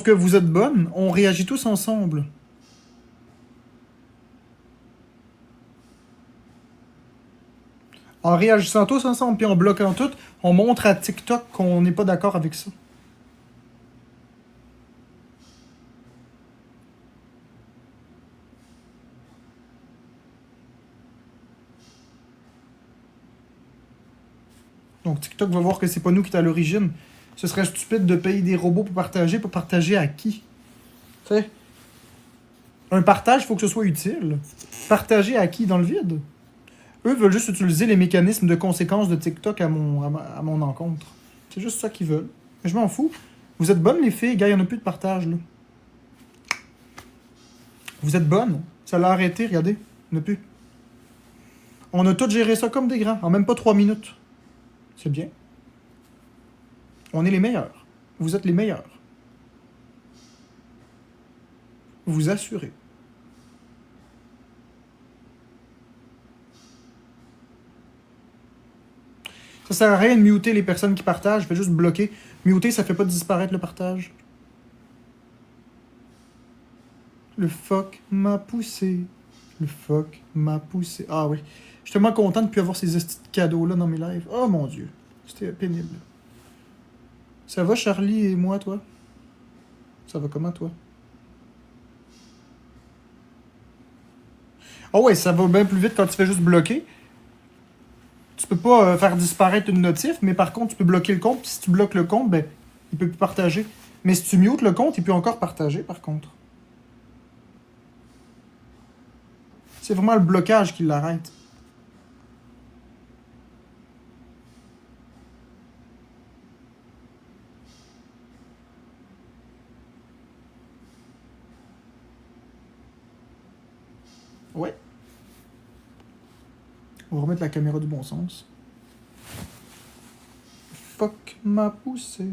que vous êtes bonne, on réagit tous ensemble. En réagissant tous ensemble, puis en bloquant tout, on montre à TikTok qu'on n'est pas d'accord avec ça. Donc TikTok va voir que c'est pas nous qui est à l'origine. Ce serait stupide de payer des robots pour partager à qui? Tu sais, un partage, il faut que ce soit utile. Partager à qui dans le vide? Eux veulent juste utiliser les mécanismes de conséquences de TikTok à mon encontre. C'est juste ça qu'ils veulent. Mais je m'en fous. Vous êtes bonnes, les filles. Gars, il n'y en a plus de partage, là. Vous êtes bonnes. Ça l'a arrêté, regardez. Il n'y en a plus. On a tout géré ça comme des grands, en même pas 3 minutes. C'est bien. On est les meilleurs. Vous êtes les meilleurs. Vous assurez. Ça sert à rien de muter les personnes qui partagent, fait juste bloquer. Muter, ça fait pas disparaître le partage. Le fuck m'a poussé. Le fuck m'a poussé. Ah oui. Je suis tellement content de ne plus avoir ces petits cadeaux-là dans mes lives. Oh mon dieu. C'était pénible. Ça va, Charlie et moi, toi? Ça va comment, toi? Ah ouais, ça va bien plus vite quand tu fais juste bloquer. Tu peux pas faire disparaître une notif, mais par contre, tu peux bloquer le compte. Puis si tu bloques le compte, ben, il peut plus partager. Mais si tu mutes le compte, il peut encore partager, par contre. C'est vraiment le blocage qui l'arrête. Ouais. On va remettre la caméra du bon sens. Fuck m'a poussé.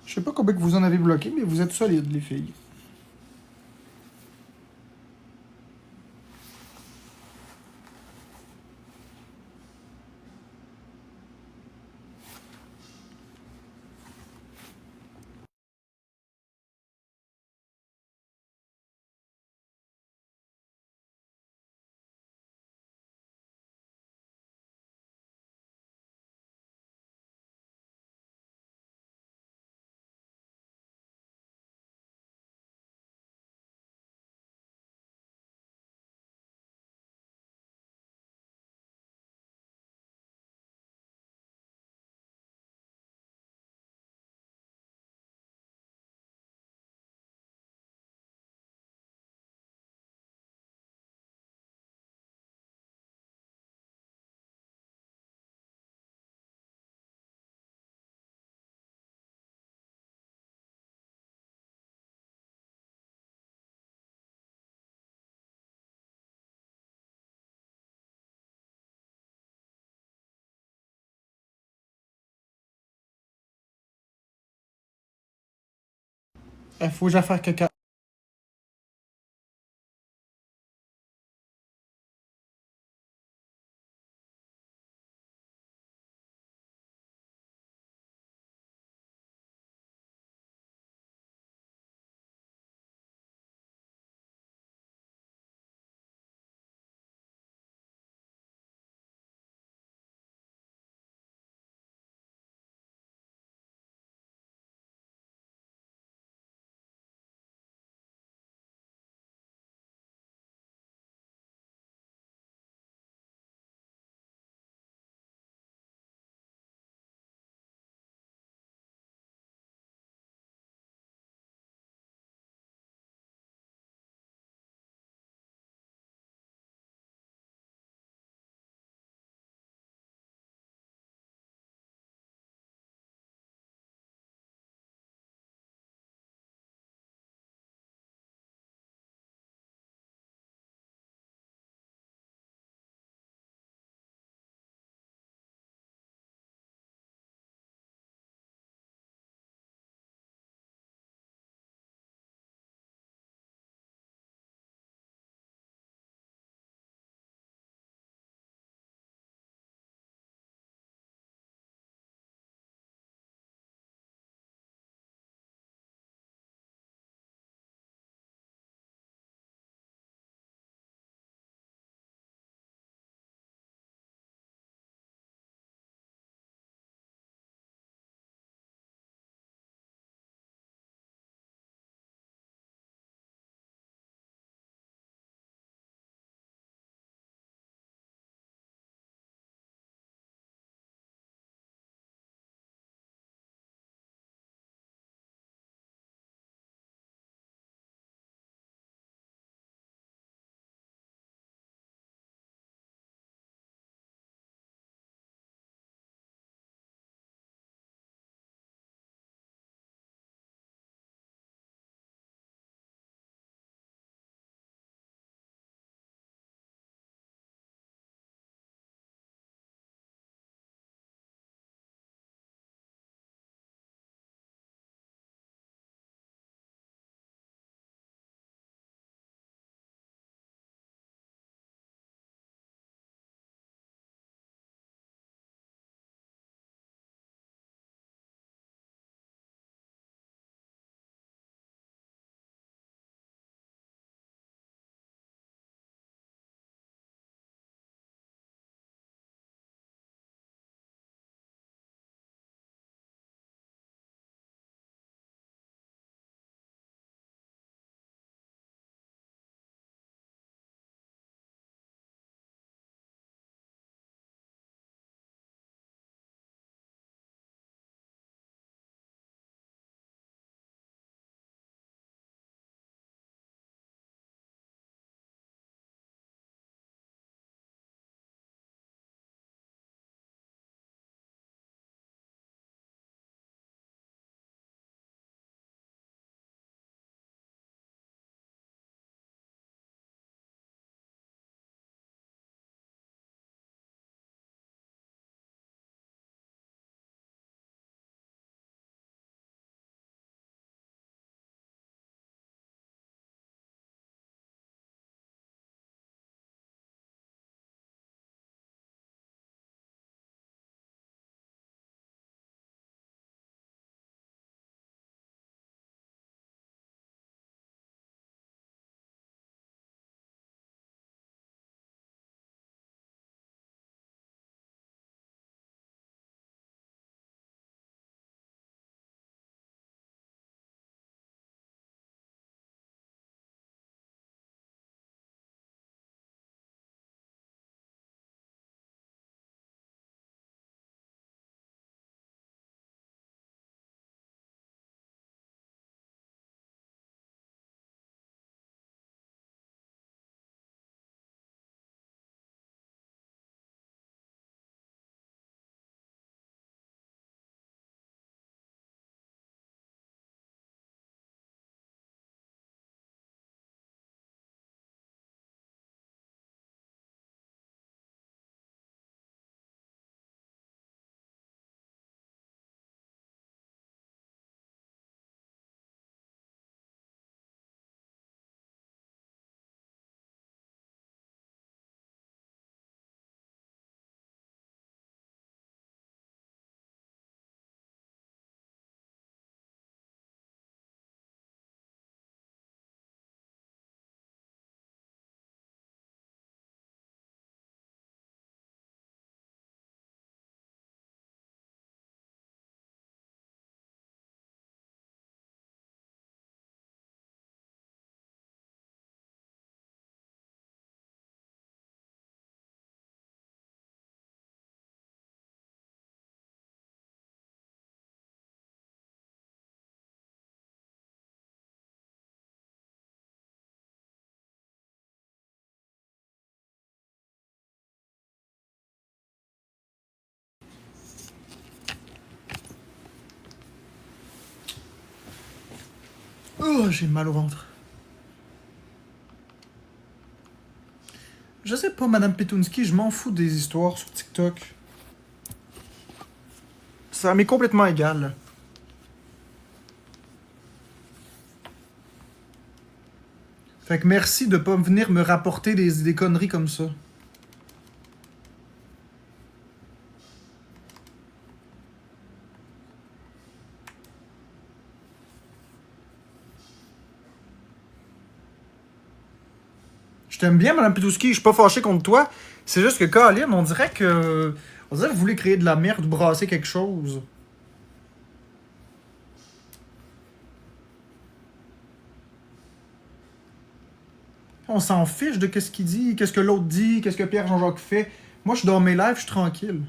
Je sais pas combien que vous en avez bloqué, mais vous êtes solides, les filles. Il faut que j'aille faire caca. Oh, j'ai mal au ventre. Je sais pas, Madame Petunski, je m'en fous des histoires sur TikTok. Ça m'est complètement égal. Fait que merci de pas venir me rapporter des conneries comme ça. Je t'aime bien, Madame Petunski, je suis pas fâché contre toi. C'est juste que, Colin, on dirait que... On dirait que vous voulez créer de la merde ou brasser quelque chose. On s'en fiche de qu'est-ce qu'il dit, qu'est-ce que l'autre dit, qu'est-ce que Pierre Jean-Jacques fait. Moi, je suis dans mes lives, je suis tranquille.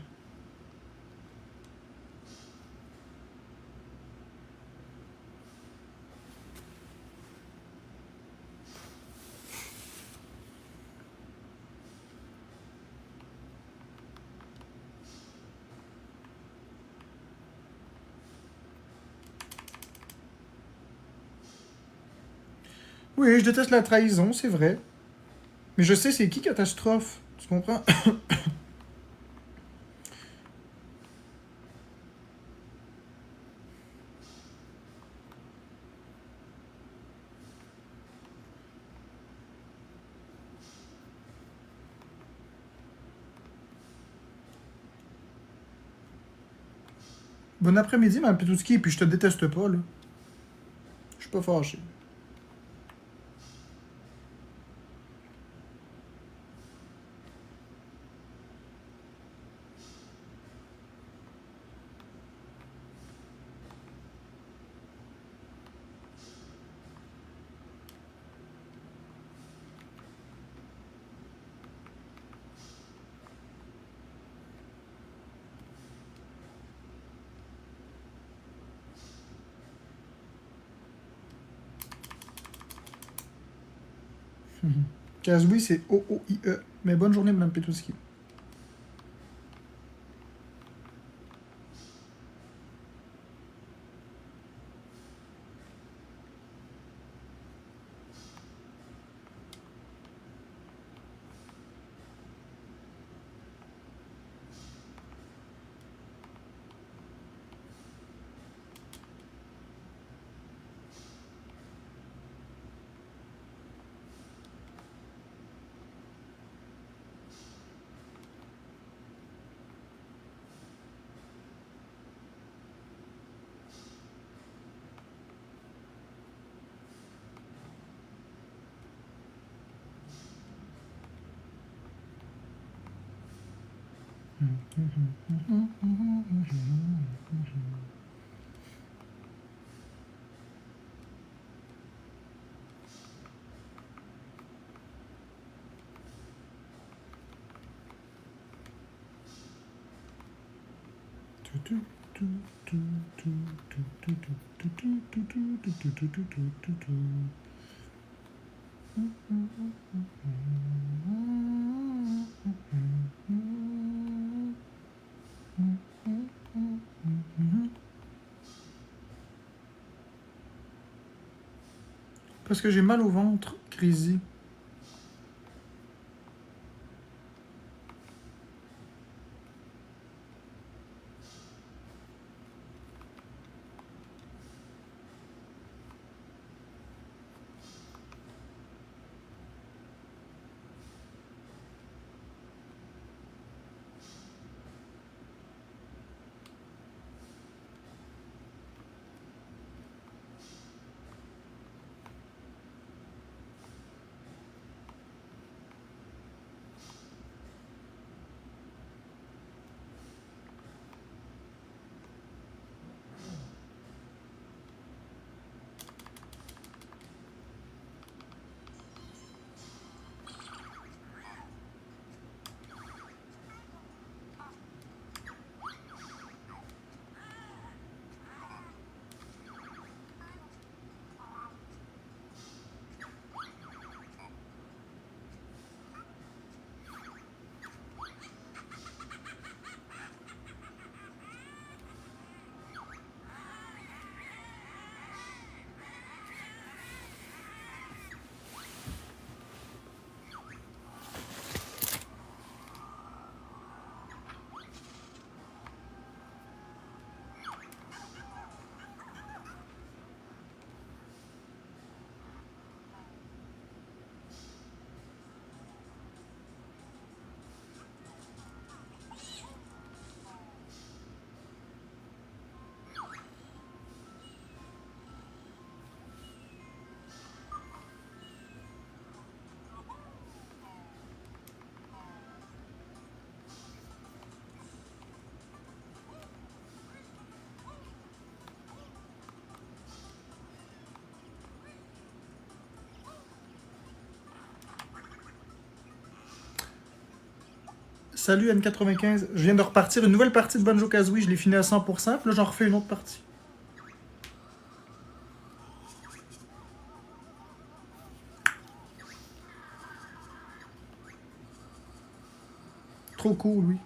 Oui, je déteste la trahison, c'est vrai. Mais je sais c'est qui Catastrophe. Tu comprends? Bon après-midi, Madame Petunski, puis je te déteste pas, là. Je suis pas fâché. Kazooie, c'est O-O-I-E. Mais bonne journée, Madame Petunski. Parce que j'ai mal au ventre, Crazy. Salut N95. Je viens de repartir une nouvelle partie de Banjo-Kazooie. Je l'ai fini à 100%. Puis là, j'en refais une autre partie. Trop cool, oui.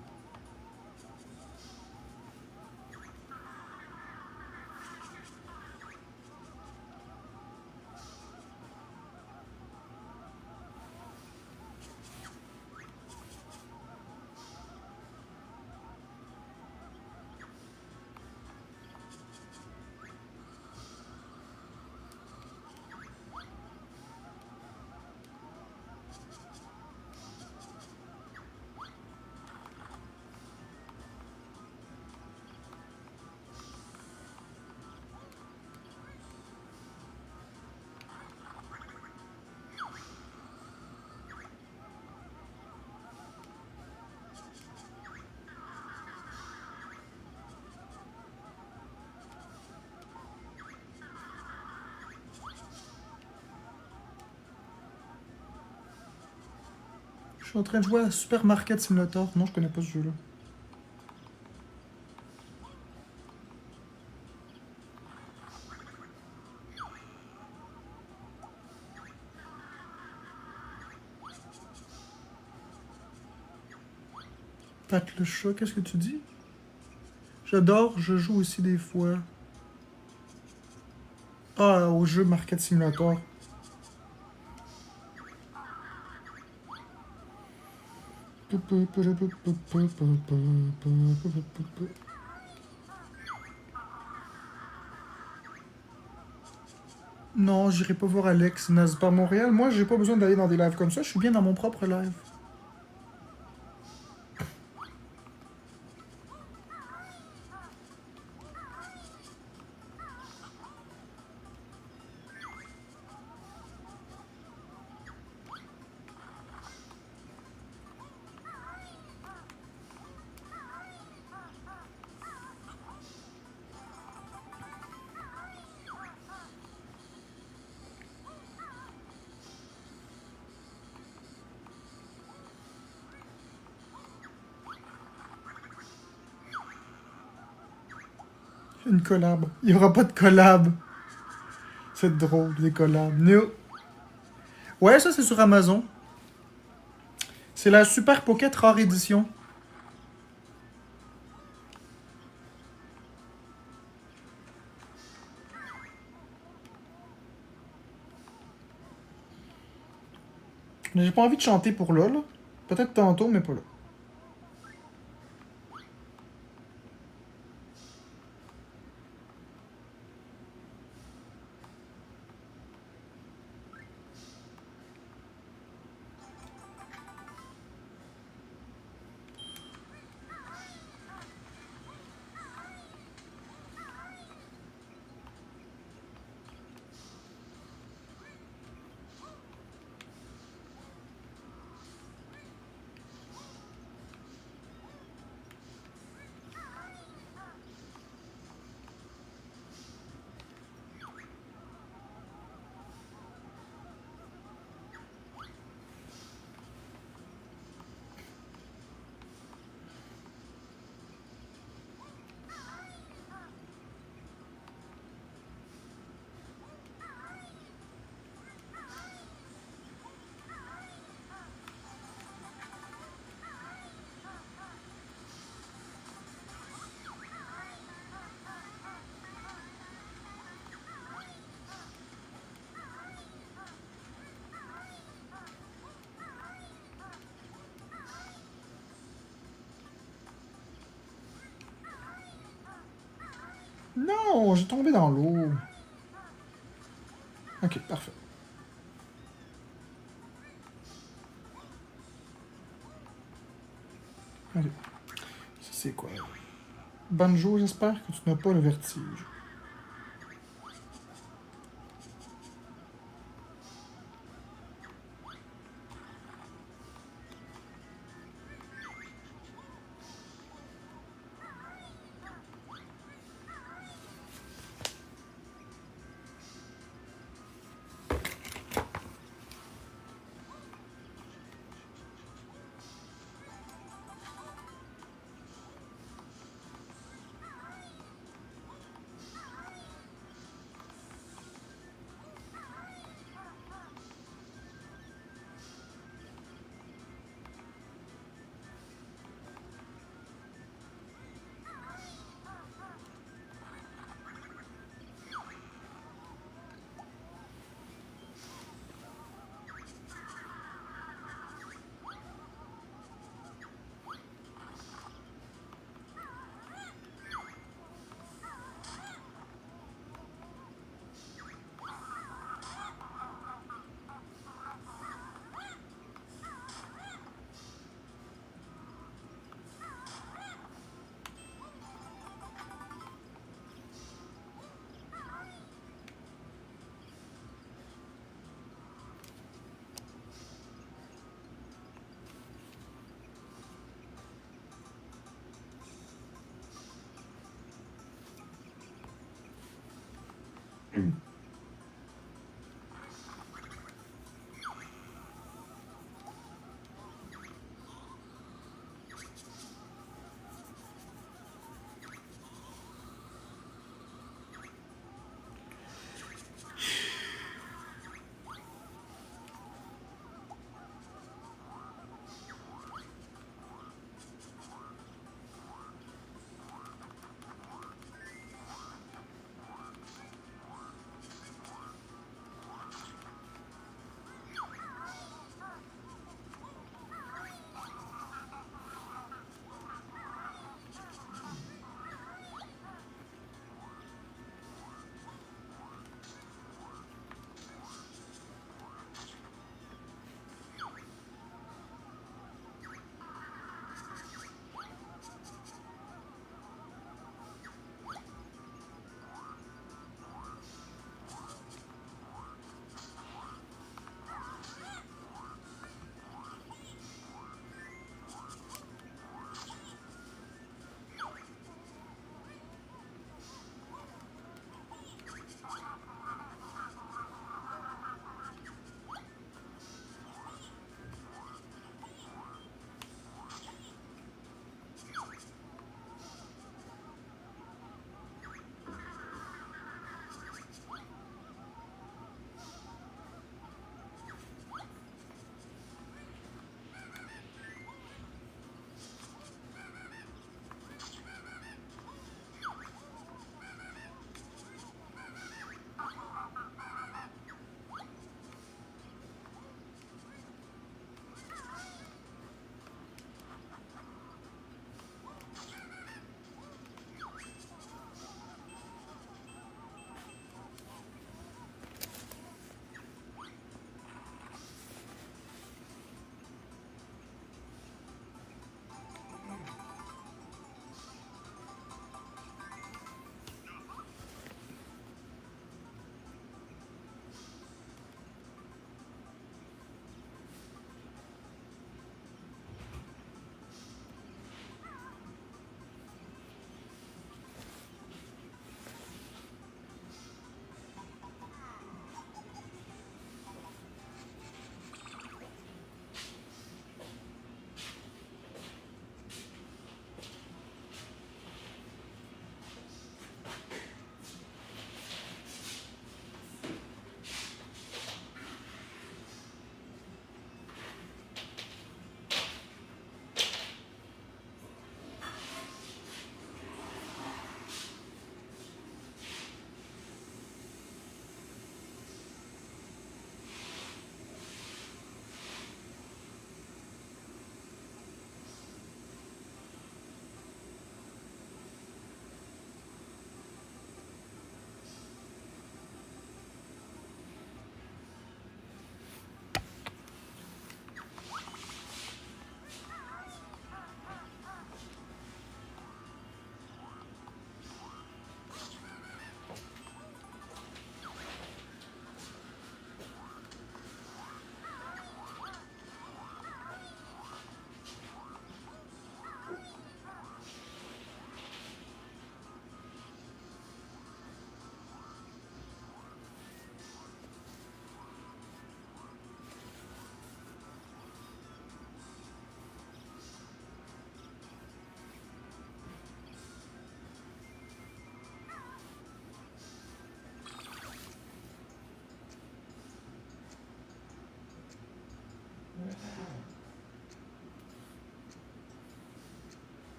Je suis en train de jouer à Super Market Simulator. Non, je connais pas ce jeu-là. Pat le chat, qu'est-ce que tu dis? J'adore, je joue aussi des fois. Ah, au jeu Market Simulator. Non, j'irai pas voir Alex Nazbar Montréal. Moi, j'ai pas besoin d'aller dans des lives comme ça. Je suis bien dans mon propre live. Une collab. Il y aura pas de collab. C'est drôle, des collabs. No. Ouais, ça, c'est sur Amazon. C'est la Super Pocket Rare Edition. J'ai pas envie de chanter pour là. Peut-être tantôt, mais pas là. Non, j'ai tombé dans l'eau. Ok, parfait. Ok. Ça, c'est quoi? Banjo, j'espère que tu n'as pas le vertige.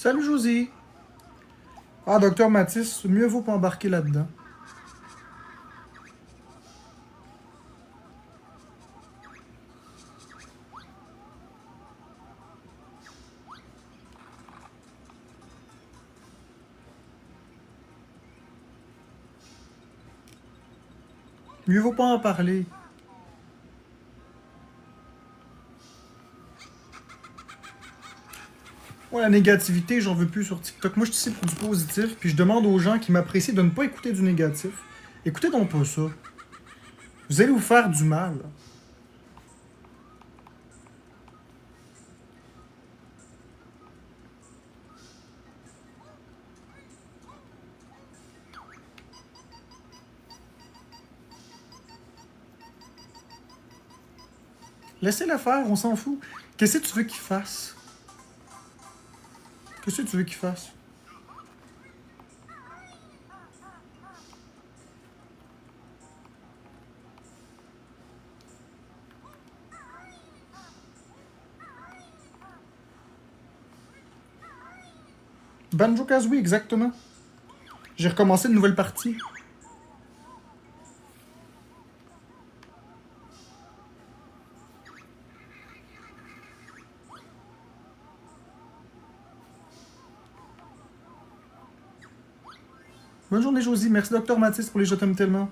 Salut Josie! Ah, docteur Mathis, mieux vaut pas embarquer là-dedans. Mieux vaut pas en parler. Moi, la négativité, j'en veux plus sur TikTok. Moi, je suis ici pour du positif, puis je demande aux gens qui m'apprécient de ne pas écouter du négatif. Écoutez donc pas ça. Vous allez vous faire du mal. Laissez-le faire, on s'en fout. Qu'est-ce que tu veux qu'il fasse? Qu'est-ce que tu veux qu'il fasse? Banjo-Kazooie, exactement. J'ai recommencé une nouvelle partie. Bonne journée, Josie. Merci, Docteur Mathis, pour les Je t'aime tellement.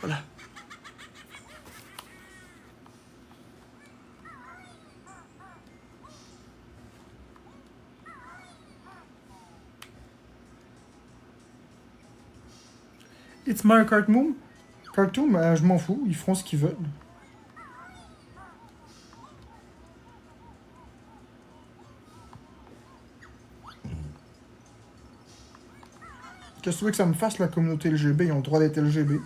Voilà. It's my cartoon. Cartoon, je m'en fous. Ils feront ce qu'ils veulent. Qu'est-ce que tu veux que ça me fasse, la communauté LGB? Ils ont le droit d'être LGB.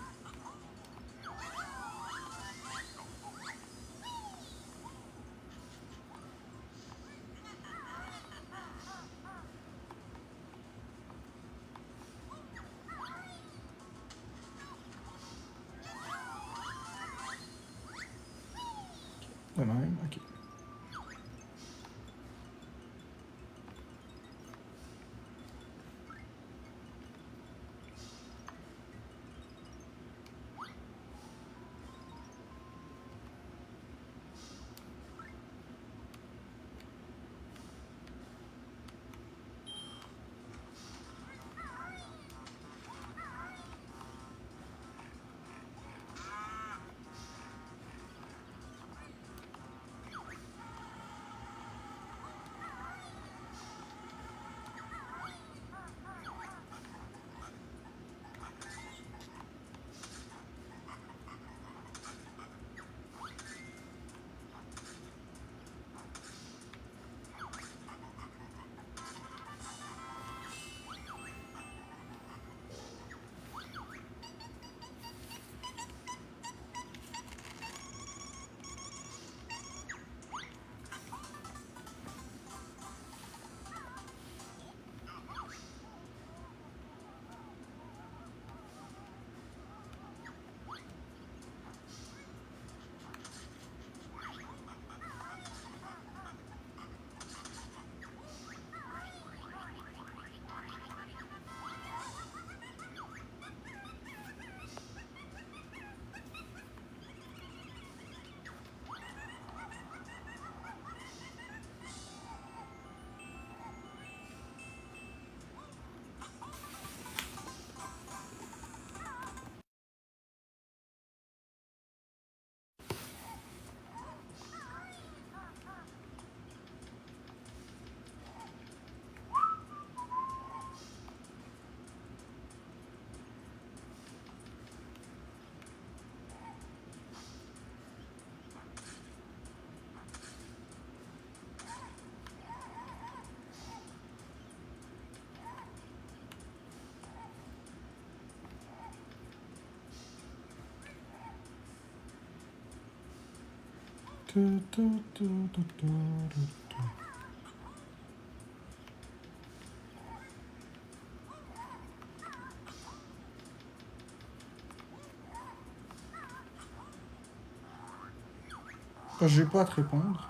De même, ok. Parce que j'ai pas à te répondre.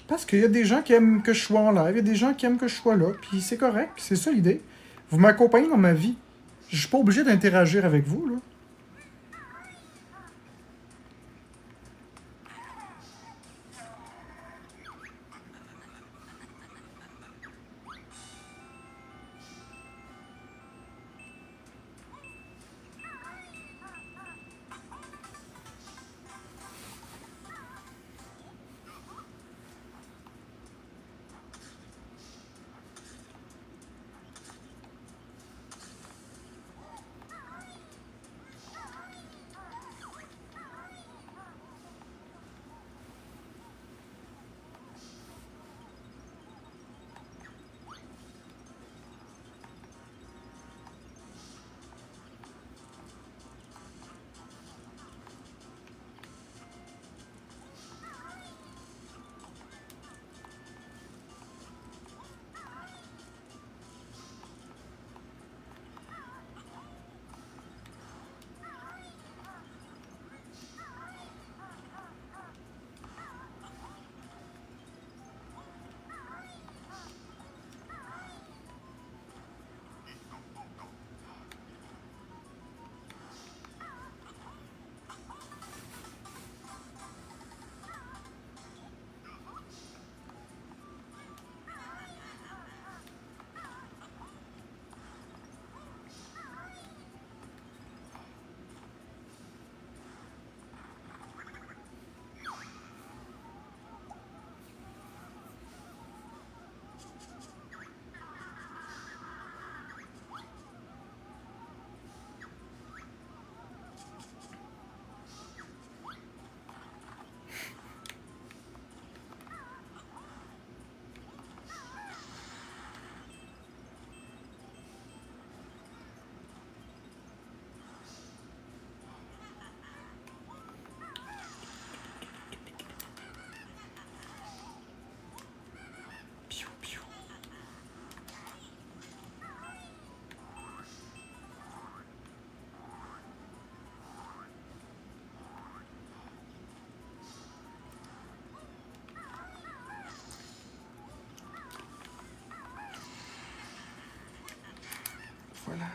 Parce qu'il y a des gens qui aiment que je sois en live, il y a des gens qui aiment que je sois là, puis c'est correct, c'est ça l'idée. Vous m'accompagnez dans ma vie. Je suis pas obligé d'interagir avec vous, là. Voilà.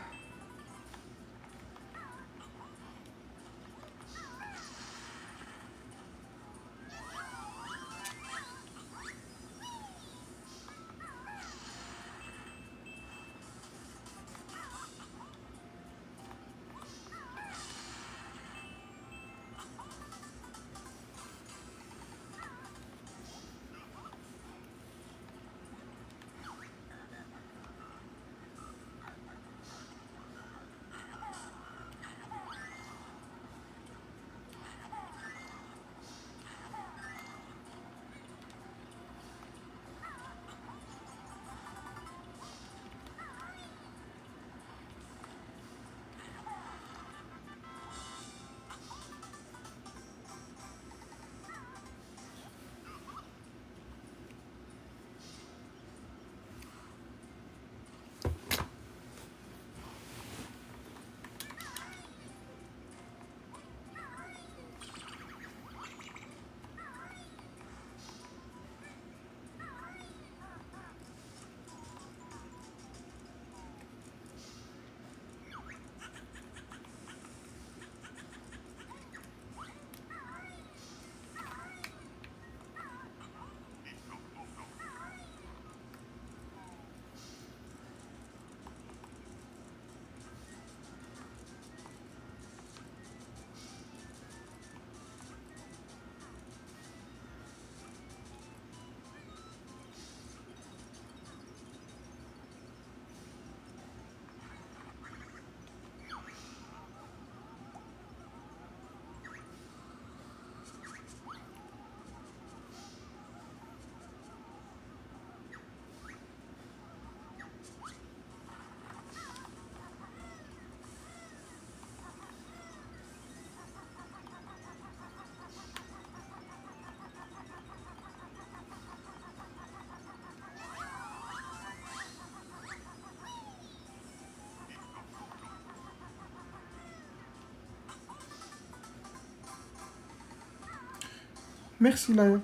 Merci, Léa.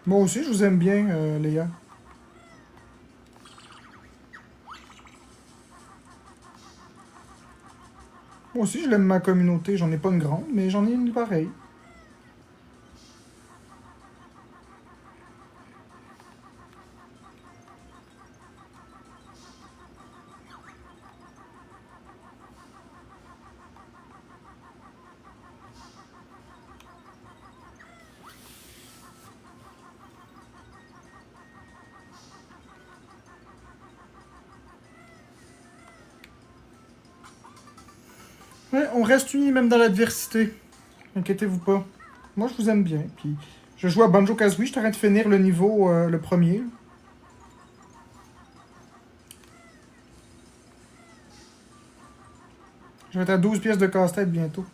Moi aussi, je vous aime bien, Léa. Moi aussi, je l'aime ma communauté. J'en ai pas une grande, mais j'en ai une pareille. Ouais, on reste unis même dans l'adversité. Inquiétez-vous pas. Moi, je vous aime bien. Puis, je joue à Banjo-Kazooie. Je t'arrête de finir le niveau, le premier. Je vais être à 12 pièces de casse-tête bientôt.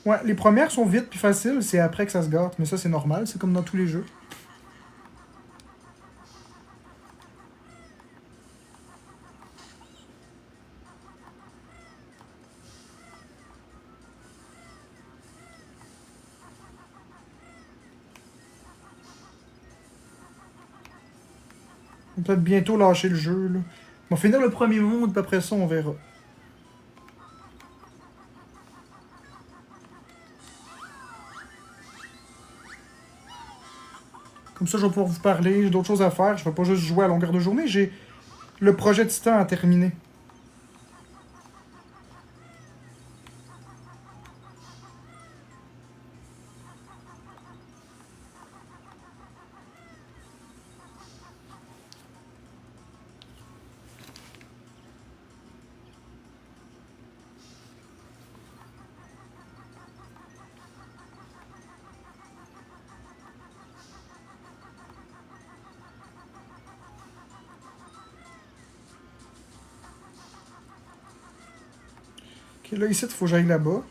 Ouais, les premières sont vite puis faciles. C'est après que ça se gâte. Mais ça, c'est normal. C'est comme dans tous les jeux. On peut peut-être bientôt lâcher le jeu, là. On va finir le premier monde, puis après ça, on verra. Comme ça, je vais pouvoir vous parler. J'ai d'autres choses à faire. Je vais pas juste jouer à longueur de journée. J'ai le projet Titan à terminer. Ok, là, ici, il faut que j'aille là-bas.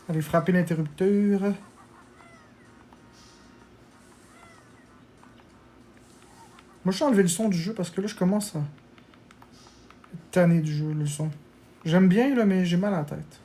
Aller frapper l'interrupteur. Moi, je suis enlevé le son du jeu parce que là, je commence à être tanné du jeu, le son. J'aime bien, là, mais j'ai mal à la tête.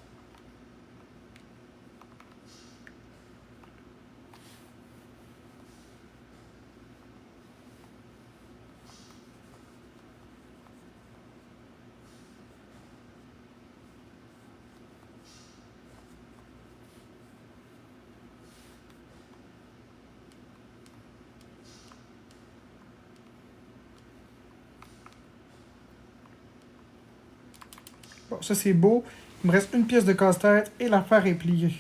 Bon, ça, c'est beau. Il me reste une pièce de casse-tête et l'affaire est pliée.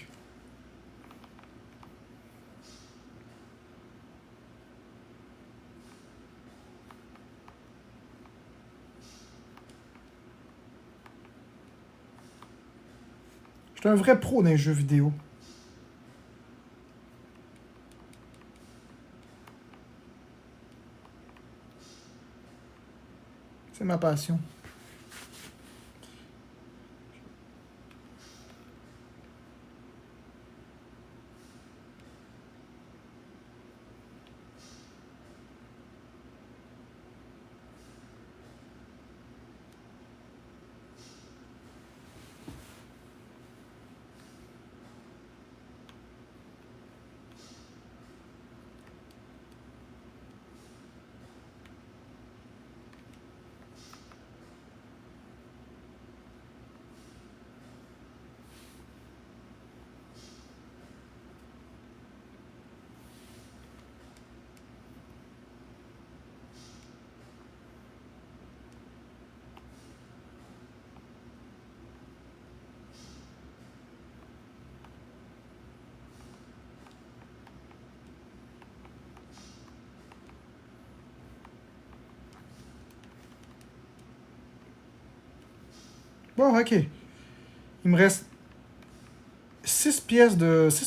Je suis un vrai pro dans les jeux vidéo. C'est ma passion. Bon, ok. Il me reste 6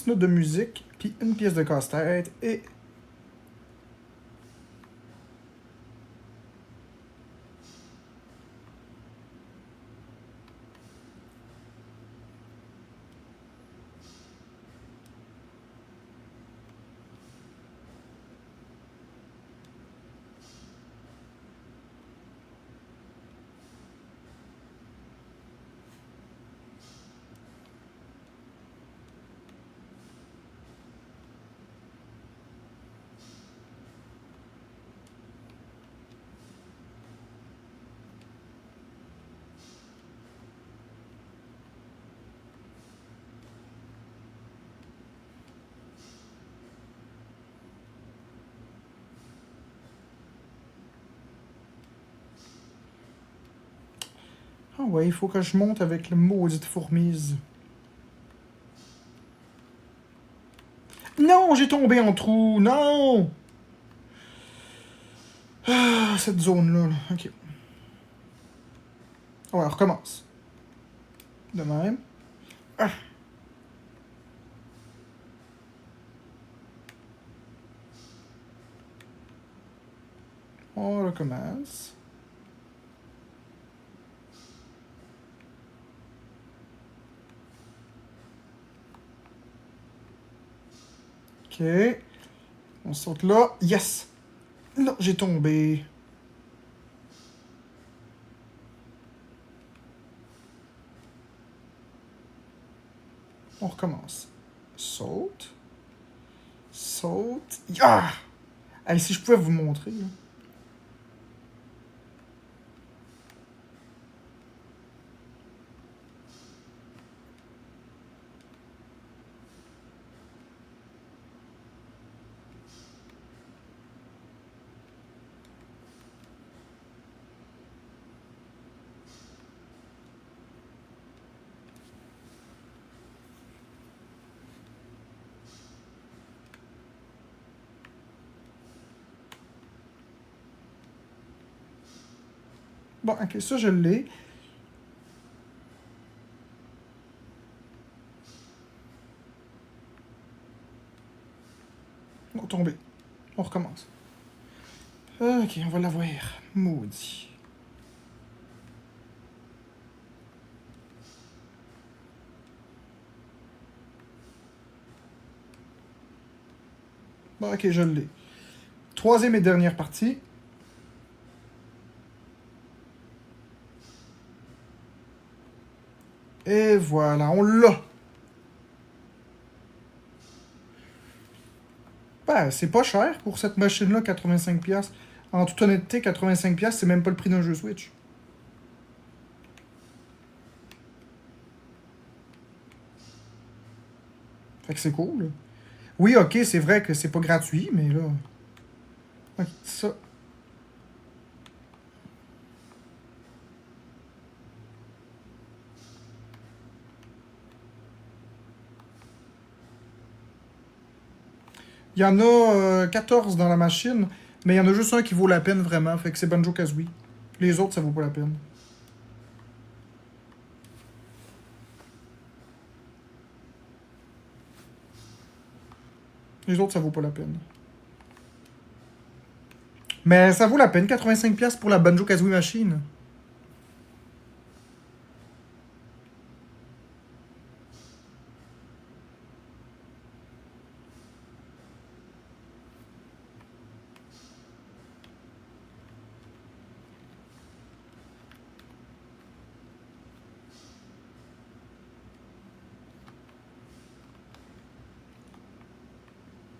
notes de musique, puis une pièce de casse-tête, et... Ah ouais, il faut que je monte avec le maudite fourmise. Non, j'ai tombé en trou. Non! Ah, cette zone-là. Là. Ok. Ouais, on recommence. De même. Ah. On recommence. Ok. On saute là. Yes! Non, j'ai tombé. On recommence. Saute. Saute. Ah! Allez, si je pouvais vous montrer. Là. Bon, ok, ça je l'ai. Non, tombé. On recommence. Ok, on va l'avoir. Maudit. Bon, ok, je l'ai. Troisième et dernière partie. Et voilà, on l'a. Ben, c'est pas cher pour cette machine-là, 85$. En toute honnêteté, 85$, c'est même pas le prix d'un jeu Switch. Fait que c'est cool. Oui, ok, c'est vrai que c'est pas gratuit, mais là... Ok, ça... Il y en a 14 dans la machine, mais il y en a juste un qui vaut la peine vraiment, fait que c'est Banjo-Kazooie. Les autres, ça vaut pas la peine. Les autres, ça vaut pas la peine. Mais ça vaut la peine, 85$ pour la Banjo-Kazooie machine.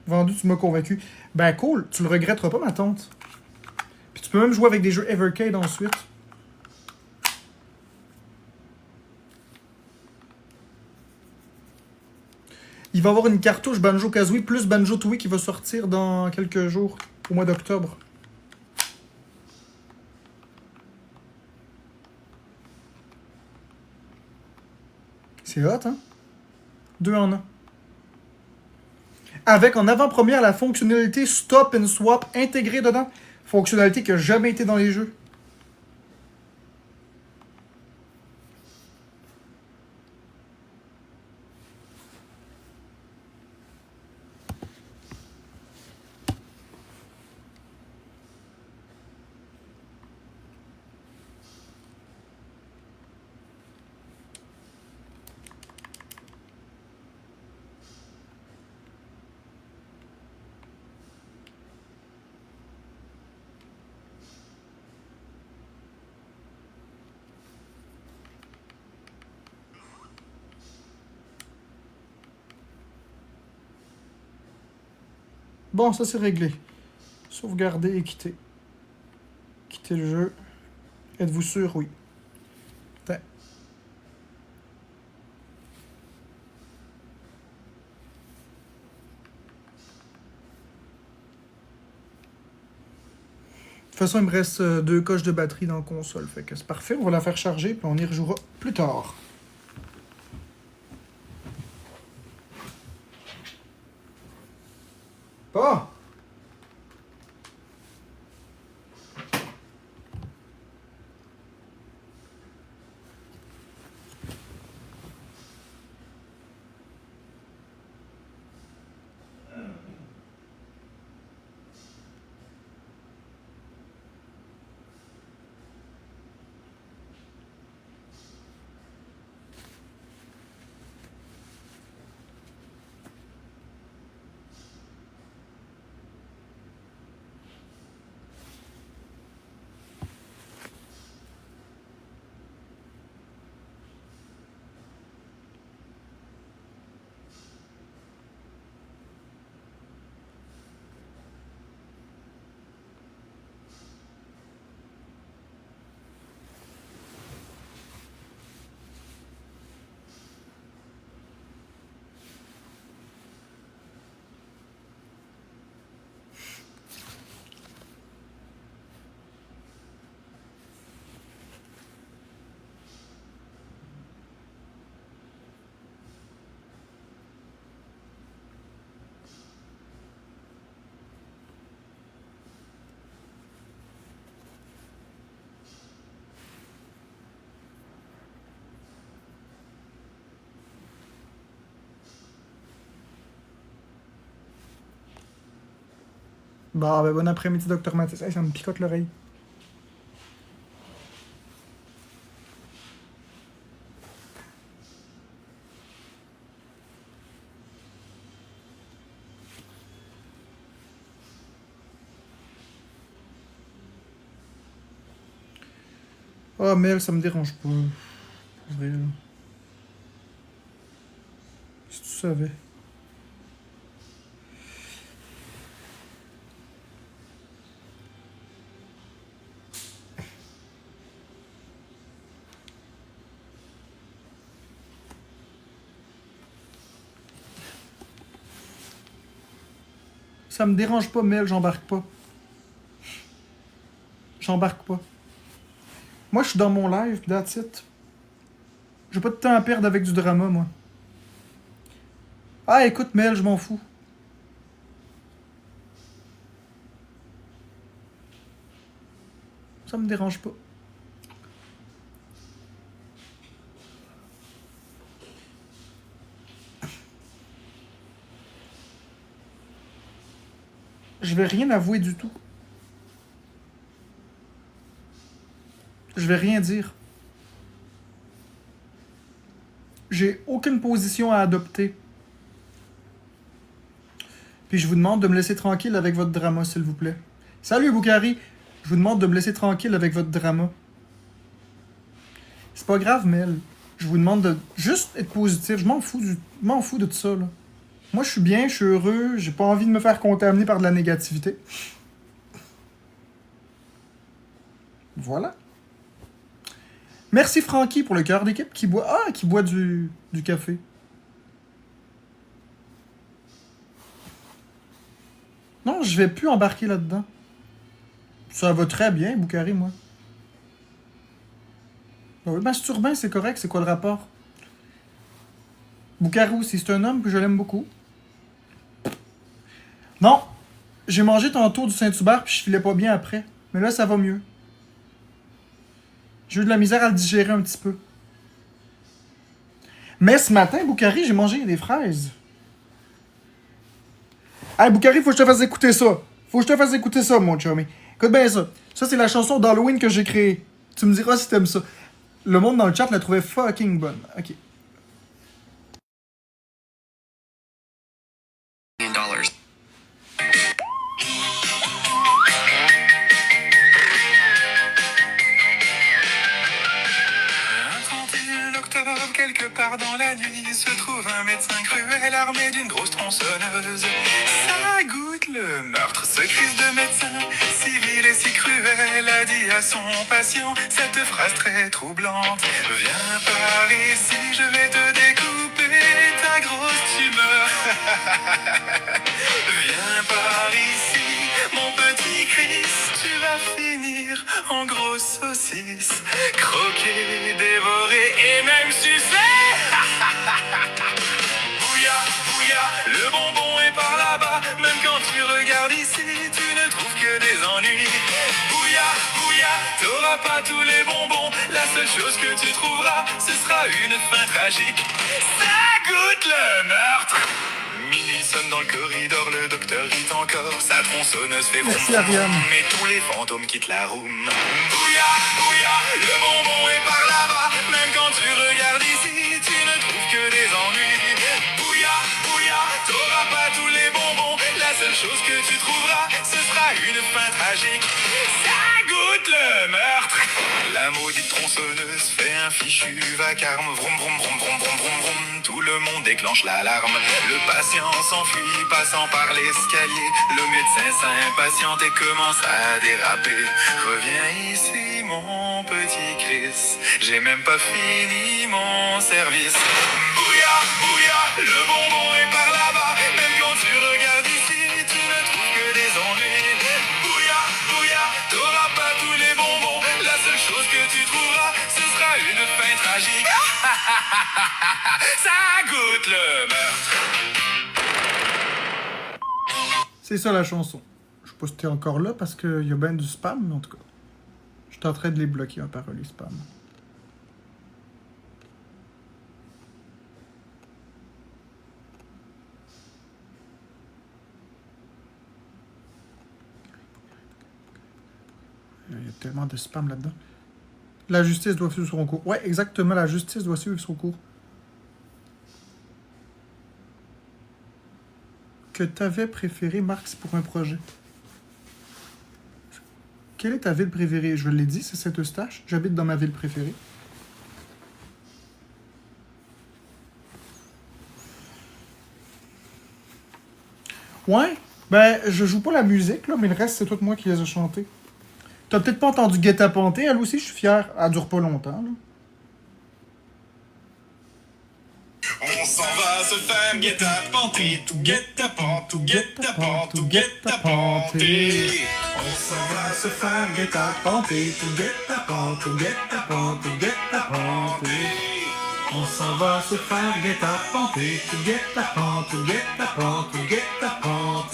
Vendu, tu m'as convaincu. Ben cool, tu le regretteras pas, ma tante. Puis tu peux même jouer avec des jeux Evercade ensuite. Il va y avoir une cartouche Banjo-Kazooie plus Banjo-Tooie qui va sortir dans quelques jours, au mois d'octobre. C'est hot, hein? Deux en un. Avec en avant-première la fonctionnalité Stop and Swap intégrée dedans. Fonctionnalité qui n'a jamais été dans les jeux. Bon, ça c'est réglé. Sauvegarder et quitter. Quitter le jeu. Êtes-vous sûr? Oui. Attends. façon, il me reste 2 coches de batterie dans la console. Fait que c'est parfait. On va la faire charger, puis on y rejouera plus tard. Pas! Bah, ben, bon après-midi, Docteur Mathis. Hey, ça me picote l'oreille. Oh, Mel, ça me dérange pas. Pour vrai, là. Si tu savais. Ça me dérange pas, Mel, j'embarque pas. J'embarque pas. Moi, je suis dans mon live, that's it. J'ai pas de temps à perdre avec du drama, moi. Ah, écoute, Mel, je m'en fous. Ça me dérange pas. Je vais rien avouer du tout. Je vais rien dire. J'ai aucune position à adopter. Puis je vous demande de me laisser tranquille avec votre drama, s'il vous plaît. Salut, Boukari! Je vous demande de me laisser tranquille avec votre drama. C'est pas grave, Mel. Je vous demande de juste être positif. Je m'en fous de tout ça, là. Moi, je suis bien, je suis heureux. J'ai pas envie de me faire contaminer par de la négativité. Voilà. Merci, Francky, pour le cœur d'équipe qui boit... Ah, qui boit du café. Non, je vais plus embarquer là-dedans. Ça va très bien, Boukari, moi. Ben oui, masturbain, c'est correct, c'est quoi le rapport? Boukari aussi, c'est un homme que je l'aime beaucoup. Non, j'ai mangé tantôt du Saint-Hubert puis je filais pas bien après. Mais là, ça va mieux. J'ai eu de la misère à le digérer un petit peu. Mais ce matin, Boukari, j'ai mangé des fraises. Hey, Boukari, faut que je te fasse écouter ça. Faut que je te fasse écouter ça, mon chummy. Écoute bien ça. Ça, c'est la chanson d'Halloween que j'ai créée. Tu me diras si t'aimes ça. Le monde dans le chat la trouvait fucking bonne. Ok. Quelque part dans la nuit se trouve un médecin cruel armé d'une grosse tronçonneuse. Ça goûte le meurtre, ce Christ de médecin, civil et si cruel, a dit à son patient cette phrase très troublante. Viens par ici, je vais te découper ta grosse tumeur. Viens par ici, mon petit Christ, tu vas finir cuire en grosses saucisses, croquer, dévorer et même sucer. Bouya, bouya, le bonbon est par là-bas. Même quand tu regardes ici, tu ne trouves que des ennuis. Bouya, bouya, t'auras pas tous les bonbons. La seule chose que tu trouveras, ce sera une fin tragique. Ça goûte le meurtre. Minuit sonne dans le corridor, le docteur rit encore. Sa tronçonneuse fait vroom Merci, Ariane. vroom, mais tous les fantômes quittent la room. Bouya, bouya, le bonbon est par là-bas. Même quand tu regardes ici, tu ne trouves que des ennuis. Bouya, bouya, t'auras pas tous les bonbons. La seule chose que tu trouveras, ce sera une fin tragique. Ça goûte le meurtre. La maudite tronçonneuse fait un fichu vacarme. Vroom, vroom, vroom, vroom, vroom, vroom, vroom. Tout le monde déclenche l'alarme. Le patient s'enfuit, passant par l'escalier. Le médecin s'impatiente et commence à déraper. Reviens ici, mon petit Chris. J'ai même pas fini mon service. Bouya, bouya, le bonbon est par là-bas. Même quand tu regardes ici, tu ne trouves que des ennuis. Bouya, bouya, t'auras pas tous les bonbons. La seule chose que tu trouveras, ce sera une fin tragique. Ça goûte le meurtre. C'est ça la chanson. Je sais pas si t'es encore là parce qu'il y a bien du spam, mais en tout cas. Je suis en train de les bloquer, ma parole, les spam. Il y a tellement de spam là-dedans. La justice doit suivre son cours. Ouais, exactement, la justice doit suivre son cours. Que t'avais préféré, Marx, pour un projet? Quelle est ta ville préférée? Je l'ai dit, c'est Saint-Eustache. J'habite dans ma ville préférée. Ouais, ben, je joue pas la musique, là, mais le reste, c'est tout moi qui les ai chantés. T'as peut-être pas entendu Guet-apens, elle aussi, je suis fier. Elle dure pas longtemps, là. On s'en va se faire guet-apenter, tout guet-apens, tout guet-apens, tout guet-apenter. On s'en va se faire guet-apens, tout guet-apens, tout guet-apens, tout guet-apens. On s'en va se faire guet-apens, tout guet-apens, tout guet-apens, tout guet-apens.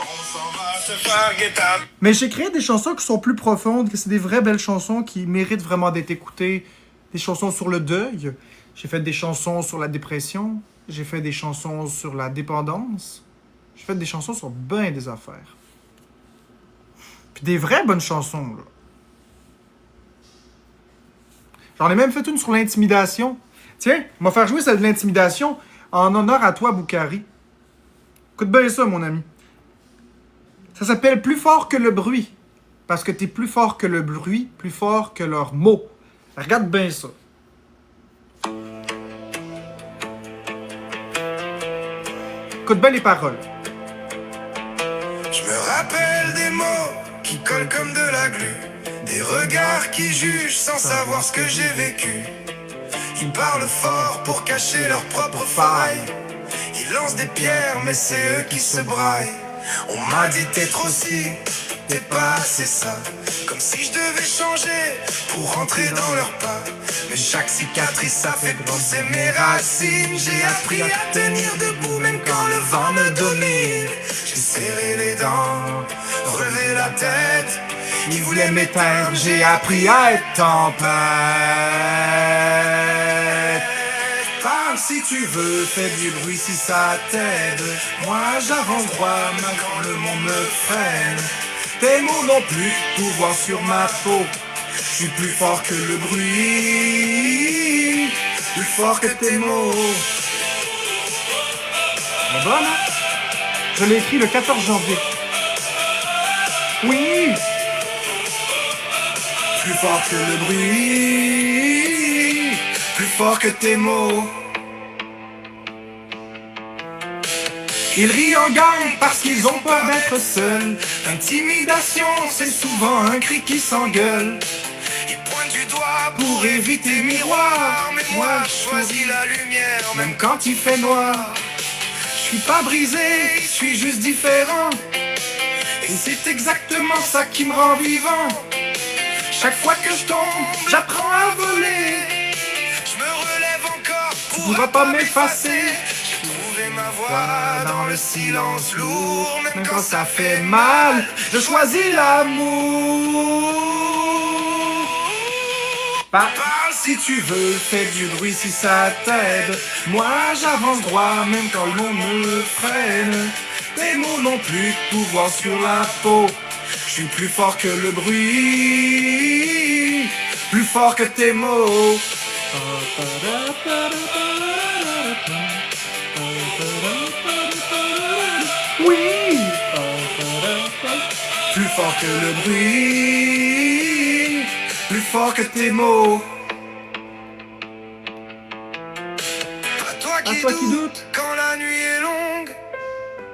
On s'en va se faire guet-apens. Mais j'ai créé des chansons qui sont plus profondes, que c'est des vraies belles chansons qui méritent vraiment d'être écoutées. Des chansons sur le deuil. J'ai fait des chansons sur la dépression. J'ai fait des chansons sur la dépendance. J'ai fait des chansons sur ben des affaires. Puis des vraies bonnes chansons, là. J'en ai même fait une sur l'intimidation. Tiens, on va faire jouer celle de l'intimidation en honneur à toi, Boukari. Écoute bien ça, mon ami. Ça s'appelle Plus fort que le bruit. Parce que t'es plus fort que le bruit, plus fort que leurs mots. Regarde bien ça. Écoute bien les paroles. Je me rappelle des mots qui collent comme de la glu. Des regards qui jugent sans savoir ce que j'ai vécu. Ils parlent fort pour cacher leurs propres failles. Ils lancent des pierres mais c'est eux qui se braillent. On m'a dit t'es trop si, t'es pas assez ça. Comme si je devais changer pour rentrer dans leurs pas. Mais chaque cicatrice ça fait pousser mes racines. J'ai appris à tenir debout même quand le vent me domine. J'ai serré les dents, relevé la tête. Ils voulaient m'éteindre, j'ai appris à être tempête. Parle si tu veux, fais du bruit si ça t'aide. Moi j'avance droit, même quand le monde me freine. Tes mots n'ont plus pouvoir sur ma peau. Je suis plus fort que le bruit, plus fort que tes mots. C'est bon, hein? Je l'ai écrit le 14 janvier. Oui! Plus fort que le bruit, plus fort que tes mots. Ils rient en gang parce qu'ils ont peur d'être seuls. L'intimidation, c'est souvent un cri qui s'engueule. Ils pointent du doigt pour éviter miroir. Mais moi, je choisis la lumière, même quand il fait noir. Je suis pas brisé, je suis juste différent. Et c'est exactement ça qui me rend vivant. Chaque fois que je tombe, j'apprends à voler. Je me relève encore, Tu pourras pas m'effacer. J'ai trouvé ma voix dans le silence lourd, Même quand ça fait mal, je choisis l'amour. Parle si tu veux, fais du bruit si ça t'aide. Moi j'avance droit, même quand le monde me freine. Tes mots n'ont plus de pouvoir sur la peau. Je suis plus fort que le bruit, plus fort que tes mots. Oui, plus fort que le bruit, plus fort que tes mots. À toi qui doute quand la nuit est longue,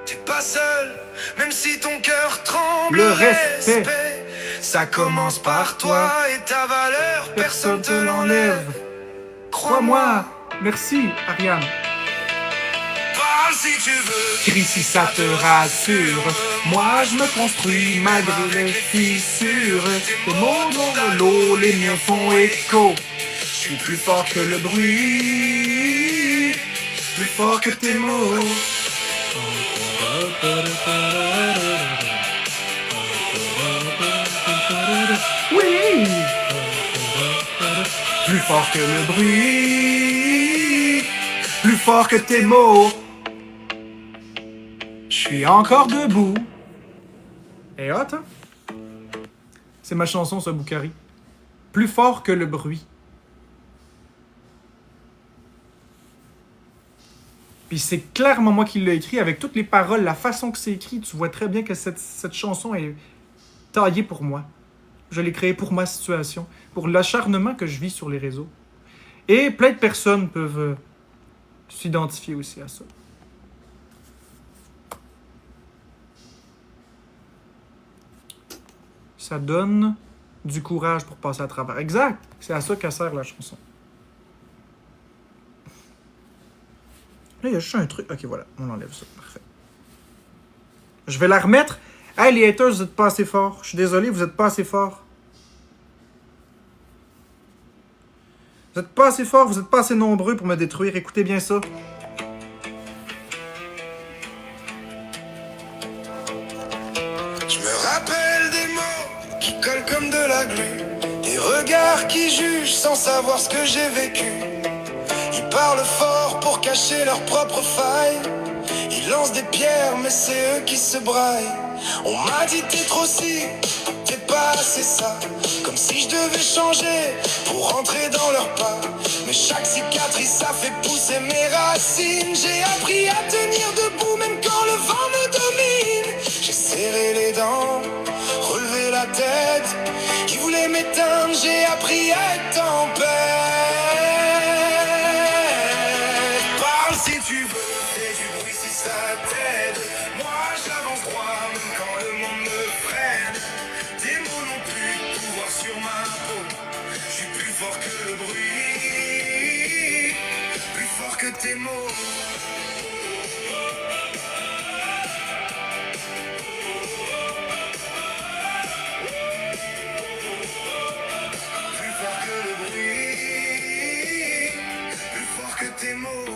t'es pas seul, même si ton cœur tremble. Le respect, ça commence par toi et ta valeur, personne te l'enlève. Crois-moi, merci Ariane. Parle si tu veux, Crie si ça te rassure. Moi je me construis malgré les fissures. Tes mots dans de l'eau, les miens font écho. Je suis plus fort que le bruit, plus fort que tes mots. Oui, plus fort que le bruit, plus fort que tes mots. Je suis encore debout. Et hot, hein? C'est ma chanson, ce Boukari. Plus fort que le bruit. Puis c'est clairement moi qui l'ai écrit, avec toutes les paroles, la façon que c'est écrit. Tu vois très bien que cette chanson est taillée pour moi. Je l'ai créée pour ma situation, pour l'acharnement que je vis sur les réseaux. Et plein de personnes peuvent s'identifier aussi à ça. Ça donne du courage pour passer à travers. Exact! C'est à ça qu'elle sert la chanson. Là, il y a juste un truc. Ok, voilà, on enlève ça. Parfait. Je vais la remettre. Hey, les haters, vous êtes pas assez forts. Je suis désolé, vous êtes pas assez forts. Vous êtes pas assez forts, vous êtes pas assez nombreux pour me détruire. Écoutez bien ça. je me rappelle des mots qui collent comme de la glu, des regards qui jugent sans savoir ce que j'ai vécu. Ils parlent fort pour cacher leurs propres failles. Ils lancent des pierres, mais c'est eux qui se braillent. On m'a dit t'es trop si, t'es pas assez ça. Comme si je devais changer pour rentrer dans leurs pas. Mais chaque cicatrice, ça fait pousser mes racines. J'ai appris à tenir debout même quand le vent me domine. J'ai serré les dents, relevé la tête. Qui voulait m'éteindre, j'ai appris à être en paix. Parle si tu veux, fais du bruit si ça t'aide. Moi j'avance droit même quand le monde me freine. Tes mots n'ont plus de pouvoir sur ma peau. Je suis plus fort que le bruit, plus fort que tes mots. Plus fort que le bruit, plus fort que tes mots.